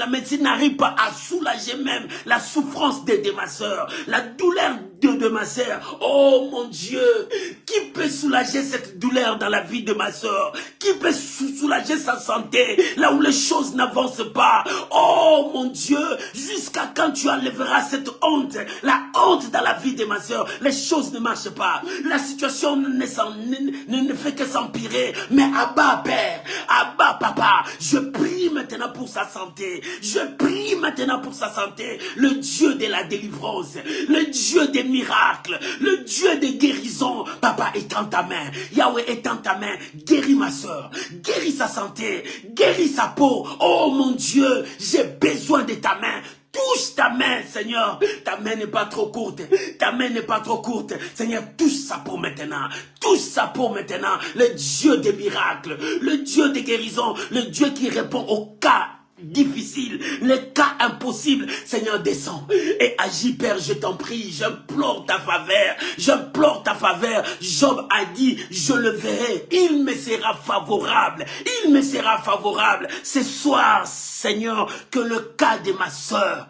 médecine n'arrive pas à soulager même la souffrance de ma soeur. La douleur de ma soeur. Oh mon Dieu. Qui peut soulager cette douleur dans la vie de ma soeur? Qui peut soulager sa santé là où les choses n'avancent pas? Oh mon Dieu. Jusqu'à quand tu enlèveras cette honte? La honte dans la vie de ma soeur. Les choses ne marchent pas. La situation ne fait que s'empirer. Mais Abba, Père, Abba, Papa, je prie maintenant pour sa santé. Je prie maintenant pour sa santé. Le Dieu de la délivrance, le Dieu des miracles, le Dieu des guérisons. Papa est en ta main. Yahweh est en ta main. Guéris ma soeur. Guéris sa santé. Guéris sa peau. Oh mon Dieu, j'ai besoin de ta main. Touche ta main, Seigneur. Ta main n'est pas trop courte. Ta main n'est pas trop courte. Seigneur, touche sa peau maintenant. Touche sa peau maintenant. Le Dieu des miracles. Le Dieu des guérisons. Le Dieu qui répond aux cas difficile, les cas impossibles. Seigneur, descends et agis, Père, je t'en prie. J'implore ta faveur. J'implore ta faveur. Job a dit, je le verrai. Il me sera favorable. Il me sera favorable. Ce soir, Seigneur, que le cas de ma soeur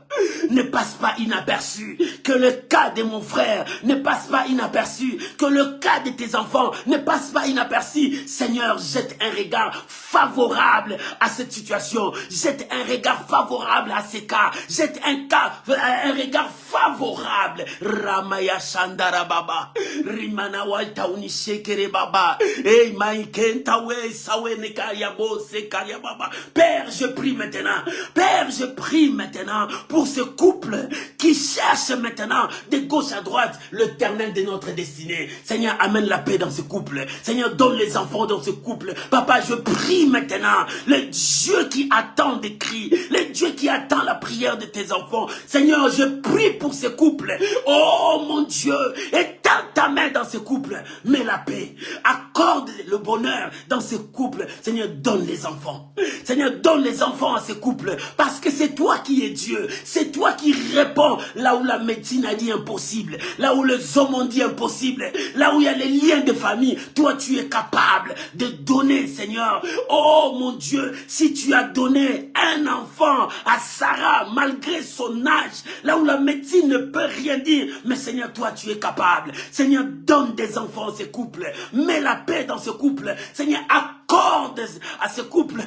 ne passe pas inaperçu. Que le cas de mon frère ne passe pas inaperçu. Que le cas de tes enfants ne passe pas inaperçu. Seigneur, jette un regard favorable à cette situation. Jette un regard favorable à ces cas. Jette un regard favorable. Ramaya Shandara Baba. Rimana Walta Unishekere Baba. Hey Maïkenta we Sawe Nekayabo Sekaria Baba. Père, je prie maintenant. Père, je prie maintenant pour ce couple qui cherche maintenant de gauche à droite l'Éternel de notre destinée. Seigneur, amène la paix dans ce couple. Seigneur, donne les enfants dans ce couple. Papa, je prie maintenant. Le Dieu qui attend des cris, le Dieu qui attend la prière de tes enfants. Seigneur, je prie pour ce couple. Oh mon Dieu, étends ta ta main dans ce couple, mets la paix. Accorde le bonheur dans ce couple. Seigneur, donne les enfants. Seigneur, donne les enfants à ce couple. Parce que c'est toi qui es Dieu. C'est toi qui réponds là où la médecine a dit impossible. Là où les hommes ont dit impossible. Là où il y a les liens de famille. Toi, tu es capable de donner, Seigneur. Oh mon Dieu, si tu as donné un enfant à Sarah, malgré son âge, là où la médecine ne peut rien dire, mais Seigneur, toi, tu es capable. Seigneur, donne des enfants à ce couple. Mets la paix dans ce couple. Seigneur, accorde à ce couple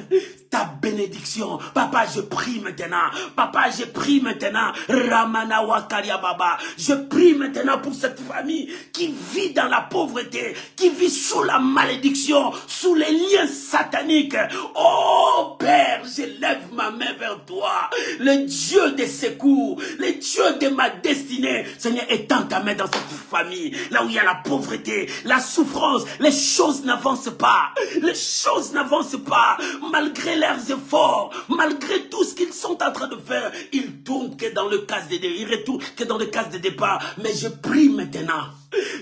ta bénédiction. Papa, je prie maintenant. Papa, je prie maintenant. Ramana Wakaria Baba. Je prie maintenant pour cette famille qui vit dans la pauvreté, qui vit sous la malédiction, sous les liens sataniques. Oh Père, je lève ma main vers toi. Le Dieu des secours, le Dieu de ma destinée. Seigneur, étends ta main dans cette famille. Là où il y a la pauvreté, la souffrance, les choses n'avancent pas. Les choses n'avancent pas. Malgré leurs efforts, malgré tout ce qu'ils sont en train de faire, ils tournent que dans le cas de départ. Ils retournent que dans le cas de départ. Mais je prie maintenant.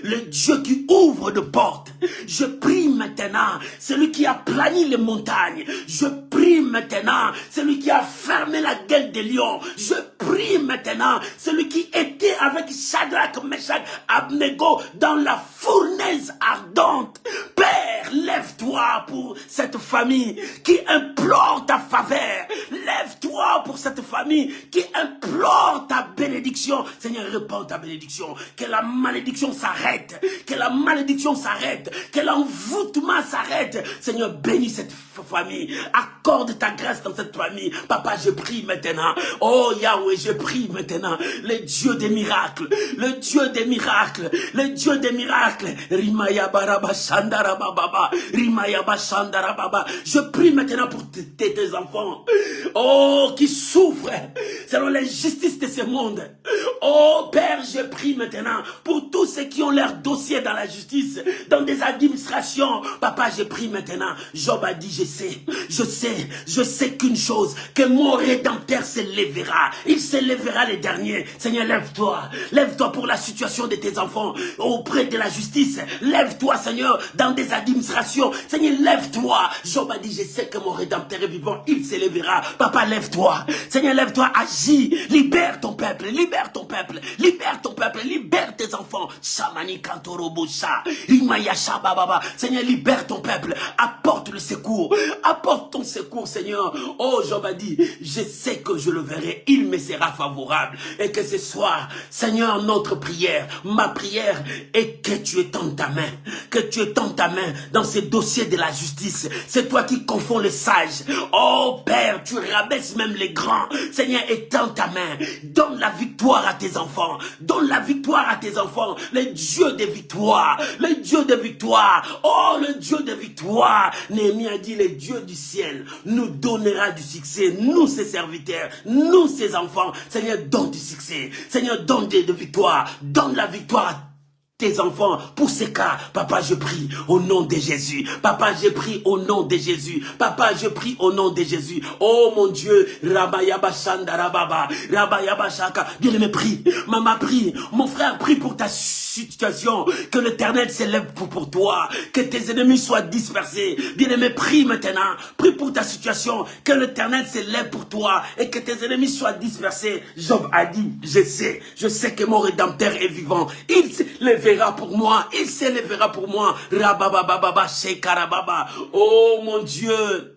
Le Dieu qui ouvre de portes. Je prie maintenant. Celui qui a plani les montagnes. Je prie maintenant. Celui qui a fermé la gueule des lions. Je prie maintenant. Celui qui était avec Shadrach, Meshach, Abednego dans la fournaise ardente. Père, lève-toi pour cette famille qui implore ta faveur. Lève-toi pour cette famille qui implore ta bénédiction. Seigneur, répands ta bénédiction. Que la malédiction s'arrête. Que la malédiction s'arrête. Que l'envoûtement s'arrête. Seigneur, bénis cette famille. Accorde ta grâce dans cette famille. Papa, je prie maintenant. Oh Yahweh, je prie maintenant. Le Dieu des miracles. Le Dieu des miracles. Le Dieu des miracles. Rimaya Baraba Shandara Baba. Rimaya Bashandara Baba. Je prie maintenant pour tes enfants. Oh, qui souffrent selon l'injustice de ce monde. Oh Père, je prie maintenant pour tous ceux qui ont leur dossier dans la justice, dans des administrations. Papa, je prie maintenant. Job a dit, je sais qu'une chose, que mon Rédempteur se lèvera. Il se lèvera les derniers. Seigneur, lève-toi. Lève-toi pour la situation de tes enfants auprès de la justice. Lève-toi, Seigneur, dans des administrations. Seigneur, lève-toi. Job a dit, je sais que mon Rédempteur est vivant. Il se lèvera. Papa, lève-toi. Seigneur, lève-toi, agis. Libère ton peuple. Libère ton peuple. Libère ton peuple. Libère tes enfants. Shamani Kantorobosha. Rimayasha Baba. Seigneur, libère ton peuple. Apporte le secours. Apporte ton secours, Seigneur. Oh, Job a dit, je sais que je le verrai. Il me sera favorable. Et que ce soir, Seigneur, notre prière, ma prière, est que tu étendes ta main. Que tu étendes ta main dans ces dossiers de la justice. C'est toi qui confonds les sages. Oh, Père, tu rabaisses même les grands. Seigneur, étends ta main. Donne la victoire à tes enfants. Donne la victoire à tes enfants. Le Dieu de victoire. Le Dieu de victoire. Oh, le Dieu de victoire. Néhémie a dit, le Dieu du ciel nous donnera du succès. Nous, ses serviteurs. Nous, ses enfants. Seigneur, donne du succès. Seigneur, donne de victoire. Donne la victoire à tes enfants, pour ces cas, papa, je prie au nom de Jésus. Papa, je prie au nom de Jésus. Papa, je prie au nom de Jésus. Oh mon Dieu, Rabayaba Shandara Baba, Rabayaba Shaka. Bien-aimé, prie. Maman, prie. Mon frère, prie pour ta situation. Que l'Éternel s'élève pour toi. Que tes ennemis soient dispersés. Bien-aimé, prie maintenant. Prie pour ta situation. Que l'Éternel s'élève pour toi. Et que tes ennemis soient dispersés. Job a dit, je sais que mon Rédempteur est vivant. Il se lèvera pour moi. Il se lèvera pour moi. Rababababa, Shekarababa. Oh mon Dieu.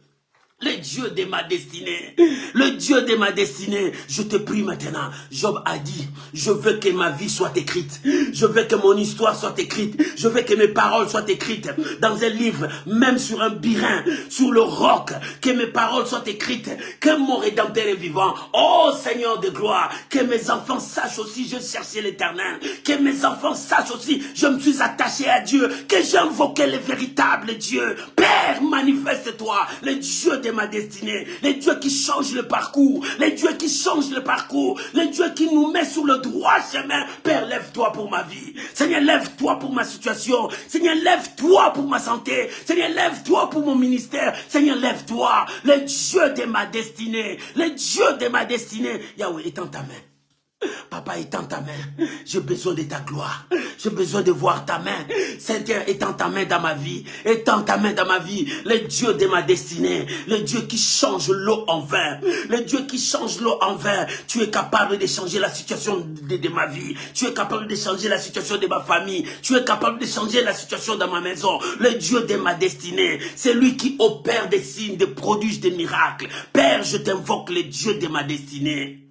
Le Dieu de ma destinée, le Dieu de ma destinée, je te prie maintenant. Job a dit, je veux que ma vie soit écrite, je veux que mon histoire soit écrite, je veux que mes paroles soient écrites dans un livre, même sur un birin, sur le roc, que mes paroles soient écrites, que mon Rédempteur est vivant. Oh Seigneur de gloire, que mes enfants sachent aussi, je cherchais l'Éternel, que mes enfants sachent aussi, je me suis attaché à Dieu, que j'ai invoqué le véritable Dieu. Père, manifeste-toi, le Dieu de ma destinée, les dieux qui changent le parcours, les dieux qui changent le parcours, les dieux qui nous met sur le droit chemin. Père, lève-toi pour ma vie. Seigneur, lève-toi pour ma situation. Seigneur, lève-toi pour ma santé. Seigneur, lève-toi pour mon ministère. Seigneur, lève-toi, le Dieu de ma destinée, le Dieu de ma destinée. Yahweh, étends ta main. Papa, étends ta main. J'ai besoin de ta gloire. J'ai besoin de voir ta main. Seigneur, étends ta main dans ma vie. Étends ta main dans ma vie. Le Dieu de ma destinée. Le Dieu qui change l'eau en vin. Le Dieu qui change l'eau en vin. Tu es capable de changer la situation de ma vie. Tu es capable de changer la situation de ma famille. Tu es capable de changer la situation dans ma maison. Le Dieu de ma destinée. C'est lui qui opère des signes, des prodiges, des miracles. Père, je t'invoque le Dieu de ma destinée.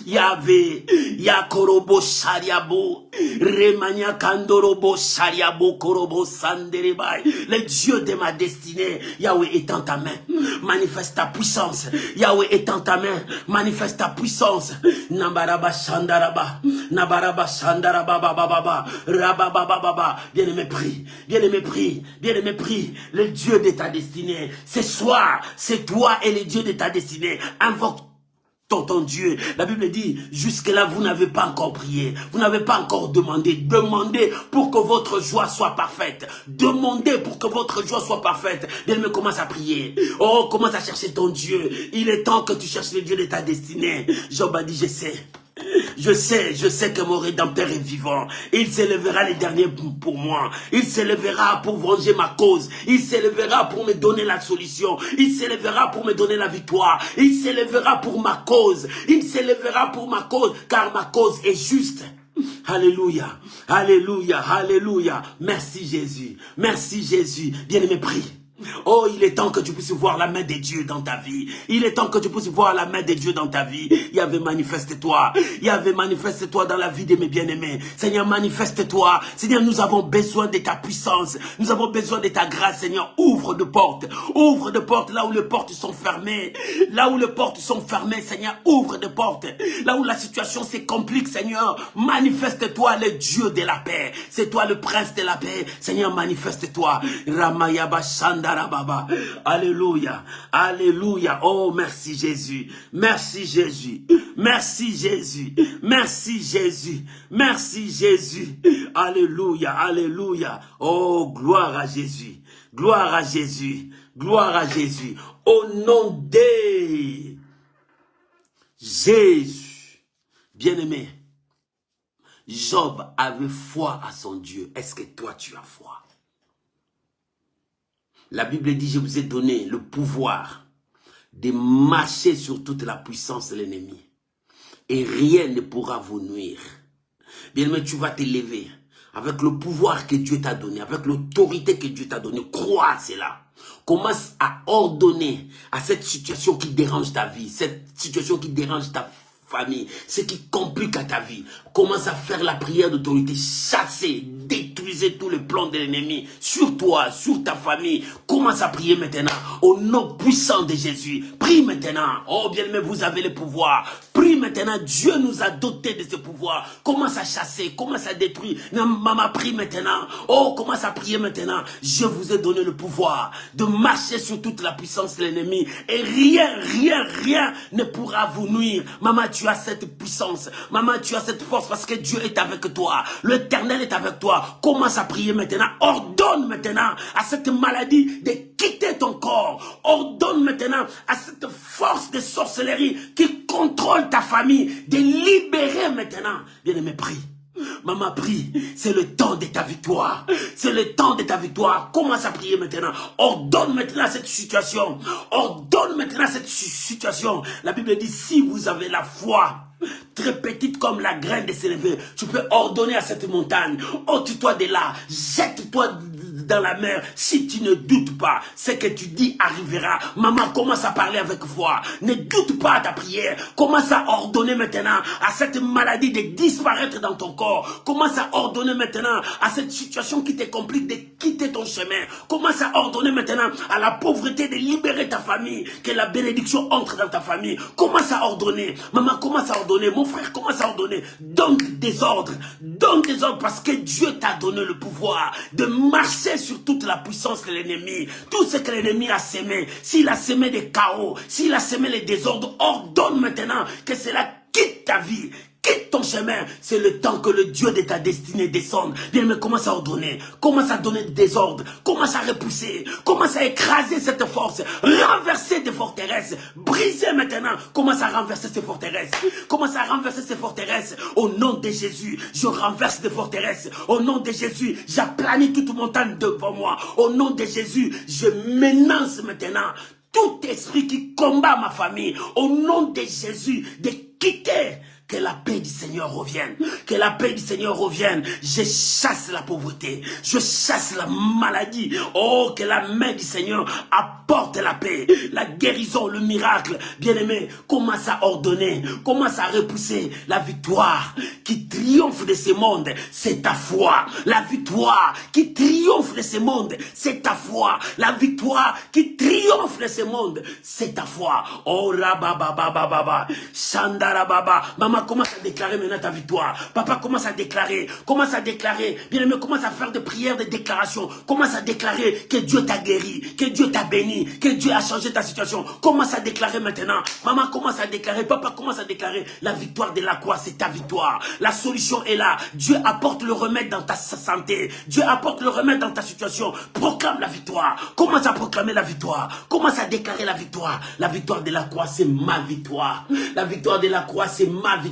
Yahvé, Yakorobo Shariabo, Remania Kandorobo Shariabo Korobo Sanderebai, le Dieu de ma destinée. Yahweh, étends ta main, manifeste ta puissance. Yahweh, étends ta main, manifeste ta puissance. Nabaraba Shandaraba, Nabaraba Shandaraba Baba, Rababa. Bien-aimé, prie, bien-aimé, prie, bien-aimé, prie. Le Dieu de ta destinée, ce soir, c'est toi et le Dieu de ta destinée. Invoque ton Dieu. La Bible dit, jusque-là, vous n'avez pas encore prié. Vous n'avez pas encore demandé. Demandez pour que votre joie soit parfaite. Demandez pour que votre joie soit parfaite. Bien-aimé, commence à prier. Oh, commence à chercher ton Dieu. Il est temps que tu cherches le Dieu de ta destinée. Job a dit, je sais que mon Rédempteur est vivant. Il s'élèvera le dernier pour moi. Il s'élèvera pour venger ma cause. Il s'élèvera pour me donner la solution. Il s'élèvera pour me donner la victoire. Il s'élèvera pour ma cause. Il s'élèvera pour ma cause, car ma cause est juste. Alléluia, alléluia, alléluia. Merci Jésus, merci Jésus. Bien-aimé, prie. Oh, il est temps que tu puisses voir la main de Dieu dans ta vie. Il est temps que tu puisses voir la main de Dieu dans ta vie. Yahvé, manifeste-toi. Yahvé, manifeste-toi dans la vie de mes bien-aimés. Seigneur, manifeste-toi. Seigneur, nous avons besoin de ta puissance. Nous avons besoin de ta grâce, Seigneur. Ouvre de portes. Ouvre de portes là où les portes sont fermées. Là où les portes sont fermées, Seigneur, ouvre de portes. Là où la situation se complique, Seigneur, manifeste-toi, le Dieu de la paix. C'est toi le prince de la paix. Seigneur, manifeste-toi. Ramayaba Shanda. Alléluia, alléluia. Oh, merci Jésus, merci Jésus, merci Jésus, merci Jésus, merci Jésus. Alléluia, alléluia. Oh, gloire à Jésus, gloire à Jésus, gloire à Jésus. Au nom de Jésus. Bien-aimé, Job avait foi à son Dieu. Est-ce que toi tu as foi? La Bible dit, je vous ai donné le pouvoir de marcher sur toute la puissance de l'ennemi. Et rien ne pourra vous nuire. Bien aimé, tu vas t'élever avec le pouvoir que Dieu t'a donné, avec l'autorité que Dieu t'a donnée. Crois à cela. Commence à ordonner à cette situation qui dérange ta vie, cette situation qui dérange ta famille, ce qui complique à ta vie. Commence à faire la prière d'autorité. Chassez, détruisez tous les plans de l'ennemi sur toi, sur ta famille. Commence à prier maintenant au nom puissant de Jésus. Prie maintenant. Oh bien-aimé, vous avez le pouvoir. Prie maintenant. Dieu nous a dotés de ce pouvoir. Commence à chasser, commence à détruire. Maman, prie maintenant. Oh, commence à prier maintenant. Je vous ai donné le pouvoir de marcher sur toute la puissance de l'ennemi. Et rien ne pourra vous nuire. Maman, tu as cette puissance. Maman, tu as cette force parce que Dieu est avec toi. L'Éternel est avec toi. Commence à prier maintenant. Ordonne maintenant à cette maladie de quitter ton corps. Ordonne maintenant à cette force de sorcellerie qui contrôle ta famille de libérer maintenant. Bien-aimé, prie. Maman, prie. C'est le temps de ta victoire. C'est le temps de ta victoire. Commence à prier maintenant. Ordonne maintenant cette situation. Ordonne maintenant cette situation. La Bible dit, si vous avez la foi très petite comme la graine de sénévé, tu peux ordonner à cette montagne, ôte-toi de là, jette-toi dans la mer. Si tu ne doutes pas, ce que tu dis arrivera. Maman, commence à parler avec foi. Ne doute pas à ta prière. Commence à ordonner maintenant à cette maladie de disparaître dans ton corps. Commence à ordonner maintenant à cette situation qui te complique de quitter ton chemin. Commence à ordonner maintenant à la pauvreté de libérer ta famille. Que la bénédiction entre dans ta famille. Commence à ordonner. Maman, commence à ordonner. Mon frère, commence à ordonner. Donne des ordres. Donne des ordres parce que Dieu t'a donné le pouvoir de marcher sur toute la puissance de l'ennemi. Tout ce que l'ennemi a sémé, s'il a sémé des chaos, s'il a sémé les désordres, ordonne maintenant que cela quitte ta vie, quitte ton chemin. C'est le temps que le Dieu de ta destinée descende. Bien-aimé, commence à ordonner, commence à donner des désordres, commence à repousser, commence à écraser cette force, renverser des forteresses, briser maintenant, commence à renverser ces forteresses, commence à renverser ces forteresses. Au nom de Jésus, je renverse des forteresses. Au nom de Jésus, j'aplanis toute montagne devant moi. Au nom de Jésus, je menace maintenant tout esprit qui combat ma famille. Au nom de Jésus, de quitter. Que la paix du Seigneur revienne. Que la paix du Seigneur revienne. Je chasse la pauvreté. Je chasse la maladie. Oh, que la main du Seigneur apporte la paix, la guérison, le miracle. Bien-aimé, commence à ordonner. Commence à repousser la victoire qui triomphe de ce monde. C'est ta foi. La victoire qui triomphe de ce monde. C'est ta foi. La victoire qui triomphe de ce monde. C'est ta foi. Oh, rabababababa. Shandarababa. Maman, commence à déclarer maintenant ta victoire. Papa, commence à déclarer. Commence à déclarer. Bien-aimé, commence à faire des prières, des déclarations. Commence à déclarer que Dieu t'a guéri, que Dieu t'a béni, que Dieu a changé ta situation. Commence à déclarer maintenant. Maman, commence à déclarer. Papa, commence à déclarer. La victoire de la croix, c'est ta victoire. La solution est là. Dieu apporte le remède dans ta santé. Dieu apporte le remède dans ta situation. Proclame la victoire. Commence à proclamer la victoire. Commence à déclarer la victoire. La victoire de la croix, c'est ma victoire. La victoire de la croix, c'est ma victoire.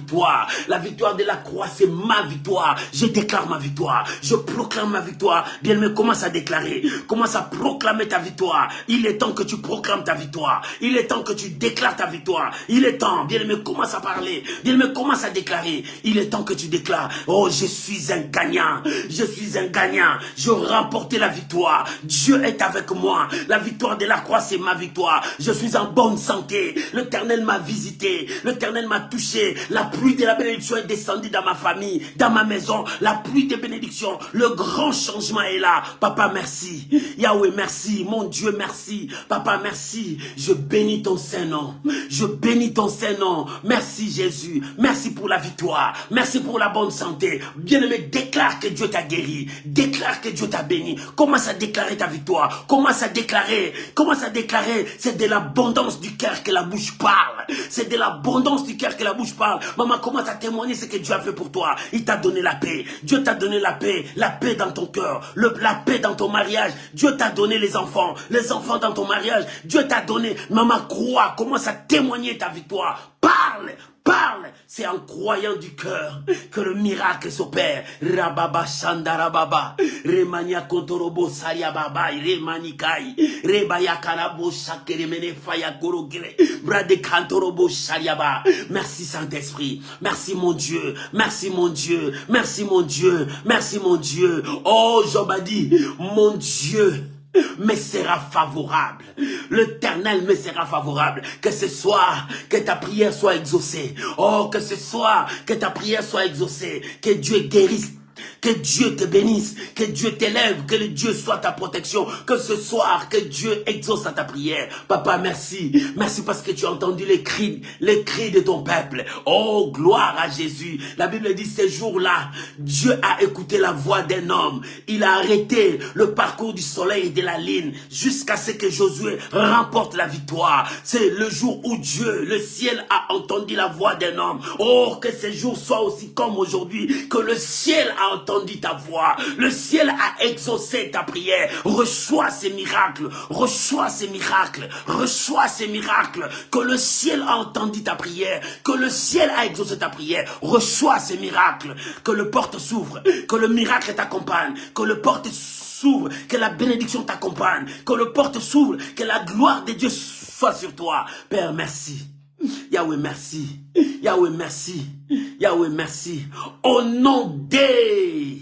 La victoire de la croix, c'est ma victoire. Je déclare ma victoire. Je proclame ma victoire. Bien-aimé, commence à déclarer. Commence à proclamer ta victoire. Il est temps que tu proclames ta victoire. Il est temps que tu déclares ta victoire. Il est temps. Bien-aimé, commence à parler. Bien-aimé, commence à déclarer. Il est temps que tu déclares. Oh, je suis un gagnant. Je suis un gagnant. Je remporte la victoire. Dieu est avec moi. La victoire de la croix, c'est ma victoire. Je suis en bonne santé. L'Éternel m'a visité. L'Éternel m'a touché. La pluie de la bénédiction est descendue dans ma famille, dans ma maison. La pluie de bénédiction, le grand changement est là. Papa, merci. Yahweh, merci. Mon Dieu, merci. Papa, merci. Je bénis ton Saint-Nom. Je bénis ton Saint-Nom. Merci Jésus. Merci pour la victoire. Merci pour la bonne santé. Bien-aimé, déclare que Dieu t'a guéri. Déclare que Dieu t'a béni. Commence à déclarer ta victoire. Commence à déclarer. Commence à déclarer. C'est de l'abondance du cœur que la bouche parle. C'est de l'abondance du cœur que la bouche parle. Maman, commence à témoigner ce que Dieu a fait pour toi. Il t'a donné la paix. Dieu t'a donné la paix dans ton cœur, la paix dans ton mariage. Dieu t'a donné les enfants dans ton mariage. Dieu t'a donné. Maman, crois, commence à témoigner ta victoire. Parle. Parle, c'est en croyant du cœur que le miracle s'opère. Rababa Shandarababa, Remania Kotorobo Sariababa, Remanikai, Rebaya Karabo Shakeremene Faya Gorogre, Brade Kantorobo Shariaba. Merci Saint-Esprit, merci mon Dieu, merci mon Dieu, merci mon Dieu, merci mon Dieu. Oh, Job a dit, mon Dieu me sera favorable. L'Éternel me sera favorable. Que ce soir, que ta prière soit exaucée. Oh, que ce soir, que ta prière soit exaucée. Que Dieu guérisse. Que Dieu te bénisse, que Dieu t'élève, que le Dieu soit ta protection, que ce soir, que Dieu exauce à ta prière. Papa, merci. Merci parce que tu as entendu les cris de ton peuple. Oh, gloire à Jésus. La Bible dit, ces jours-là, Dieu a écouté la voix d'un homme. Il a arrêté le parcours du soleil et de la lune jusqu'à ce que Josué remporte la victoire. C'est le jour où Dieu, le ciel, a entendu la voix d'un homme. Oh, que ces jours soient aussi comme aujourd'hui, que le ciel a entendu ta voix. Le ciel a exaucé ta prière. Reçois ces miracles. Reçois ces miracles. Reçois ces miracles. Que le ciel a entendu ta prière. Que le ciel a exaucé ta prière. Reçois ces miracles. Que le porte s'ouvre. Que le miracle t'accompagne. Que le porte s'ouvre. Que la bénédiction t'accompagne. Que le porte s'ouvre. Que la gloire de Dieu soit sur toi. Père, merci. Yahweh, merci. Yahweh, merci. Yahweh, merci. Au nom de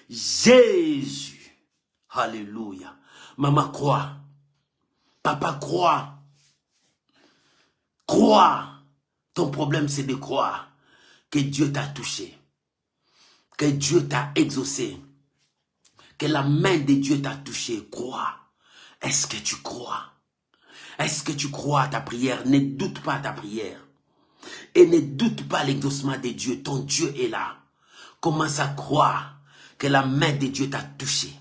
Jésus. Alléluia. Maman, crois. Papa, crois. Crois. Ton problème, c'est de croire que Dieu t'a touché. Que Dieu t'a exaucé. Que la main de Dieu t'a touché. Crois. Est-ce que tu crois? Est-ce que tu crois à ta prière? Ne doute pas à ta prière. Et ne doute pas l'exaucement de Dieu. Ton Dieu est là. Commence à croire que la main de Dieu t'a touché.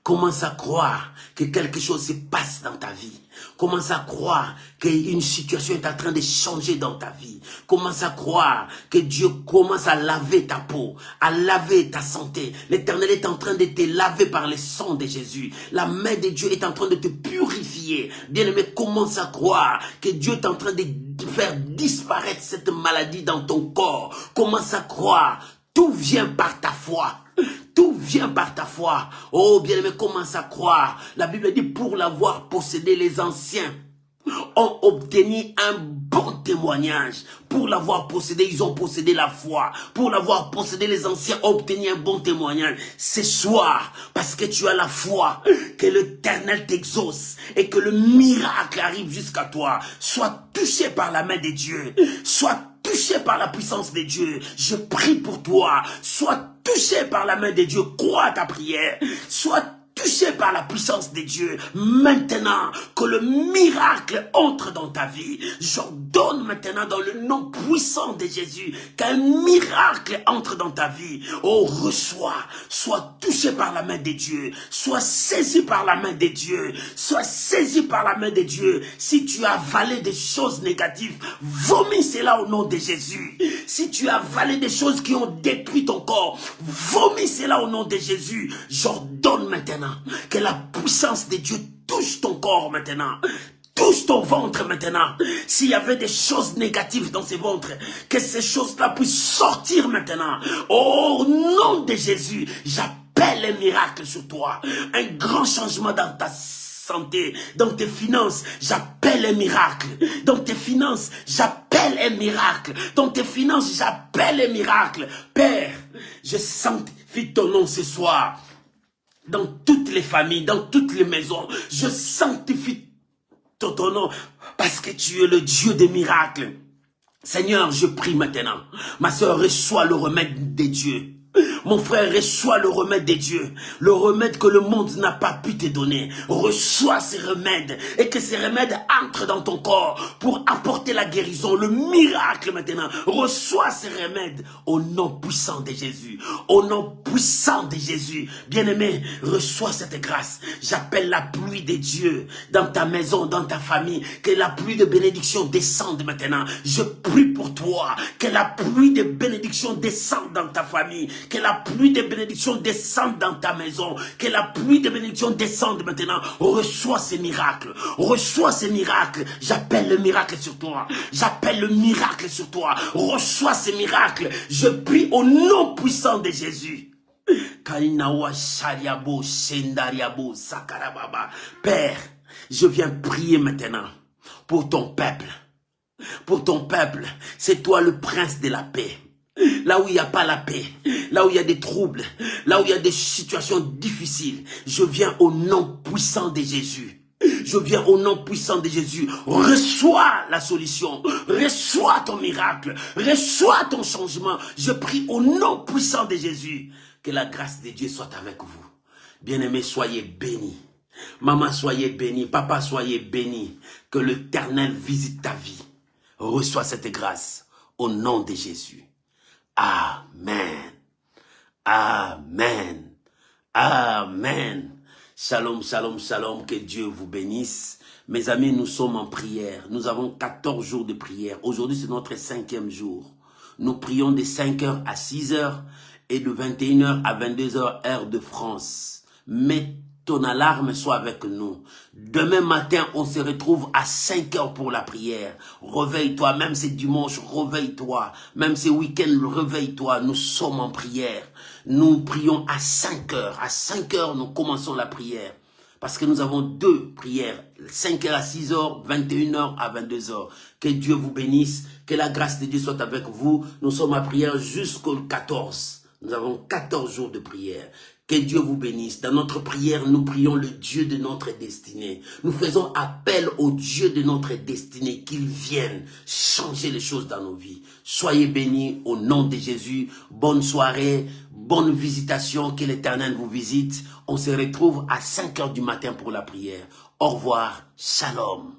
Commence à croire que quelque chose se passe dans ta vie. Commence à croire qu'une situation est en train de changer dans ta vie. Commence à croire que Dieu commence à laver ta peau, à laver ta santé. L'Éternel est en train de te laver par le sang de Jésus. La main de Dieu est en train de te purifier. Bien-aimé, commence à croire que Dieu est en train de faire disparaître cette maladie dans ton corps. Commence à croire. Tout vient par ta foi. Tout vient par ta foi. Oh, bien-aimé, commence à croire. La Bible dit, pour l'avoir possédé, les anciens ont obtenu un bon témoignage. Pour l'avoir possédé, ils ont possédé la foi. Pour l'avoir possédé, les anciens ont obtenu un bon témoignage. Ce soir, parce que tu as la foi, que l'Éternel t'exauce et que le miracle arrive jusqu'à toi. Sois touché par la main de Dieu. Sois touché par la puissance de Dieu. Je prie pour toi. Sois touché par la main de Dieu. Crois à ta prière. Sois touché par la puissance de Dieu. Maintenant que le miracle entre dans ta vie, j'ordonne maintenant dans le nom puissant de Jésus qu'un miracle entre dans ta vie. Oh, reçois, sois touché par la main de Dieu, sois saisi par la main de Dieu, sois saisi par la main de Dieu. Si tu as avalé des choses négatives, vomis cela au nom de Jésus. Si tu as avalé des choses qui ont détruit ton corps, vomis cela au nom de Jésus. J'ordonne maintenant que la puissance de Dieu touche ton corps maintenant. Touche ton ventre maintenant. S'il y avait des choses négatives dans ce ventre, que ces choses-là puissent sortir maintenant. Oh, au nom de Jésus, j'appelle un miracle sur toi. Un grand changement dans ta santé, dans tes finances, j'appelle un miracle. Dans tes finances, j'appelle un miracle. Dans tes finances, j'appelle un miracle. Père, je sanctifie ton nom ce soir. Dans toutes les familles, dans toutes les maisons, je sanctifie ton nom parce que tu es le Dieu des miracles. Seigneur, je prie maintenant. Ma soeur, reçois le remède de Dieu. Mon frère, reçois le remède de Dieu. Le remède que le monde n'a pas pu te donner. Reçois ces remèdes. Et que ces remèdes entrent dans ton corps pour apporter la guérison, le miracle maintenant. Reçois ces remèdes au nom puissant de Jésus. Au nom puissant de Jésus. Bien-aimé, reçois cette grâce. J'appelle la pluie de Dieu dans ta maison, dans ta famille. Que la pluie de bénédiction descende maintenant. Je prie pour toi. Que la pluie de bénédiction descende dans ta famille. Que la pluie de bénédiction descende dans ta maison. Que la pluie de bénédiction descende maintenant. Reçois ces miracles. Reçois ces miracles. J'appelle le miracle sur toi. J'appelle le miracle sur toi. Reçois ces miracles. Je prie au nom puissant de Jésus. Père, je viens prier maintenant pour ton peuple. Pour ton peuple. C'est toi le prince de la paix. Là où il n'y a pas la paix, là où il y a des troubles, là où il y a des situations difficiles, je viens au nom puissant de Jésus. Je viens au nom puissant de Jésus. Reçois la solution. Reçois ton miracle. Reçois ton changement. Je prie au nom puissant de Jésus. Que la grâce de Dieu soit avec vous. Bien-aimés, soyez bénis. Maman, soyez bénie. Papa, soyez bénis. Que l'Éternel visite ta vie. Reçois cette grâce au nom de Jésus. Amen. Amen. Amen. Shalom, shalom, shalom. Que Dieu vous bénisse. Mes amis, nous sommes en prière. Nous avons 14 jours de prière. Aujourd'hui, c'est notre 5e jour. Nous prions de 5h à 6h et de 21h à 22h, heure de France. Mets ton alarme, soit avec nous. Demain matin, on se retrouve à 5h pour la prière. Réveille-toi, même c'est dimanche, réveille-toi. Même c'est week-end, réveille-toi. Nous sommes en prière. Nous prions à 5h. À 5h, nous commençons la prière. Parce que nous avons 2 prières. 5h à 6h, 21h à 22h. Que Dieu vous bénisse. Que la grâce de Dieu soit avec vous. Nous sommes à prière jusqu'au 14. Nous avons 14 jours de prière. Que Dieu vous bénisse. Dans notre prière, nous prions le Dieu de notre destinée. Nous faisons appel au Dieu de notre destinée, qu'il vienne changer les choses dans nos vies. Soyez bénis au nom de Jésus. Bonne soirée, bonne visitation, que l'Éternel vous visite. On se retrouve à 5h du matin pour la prière. Au revoir, shalom.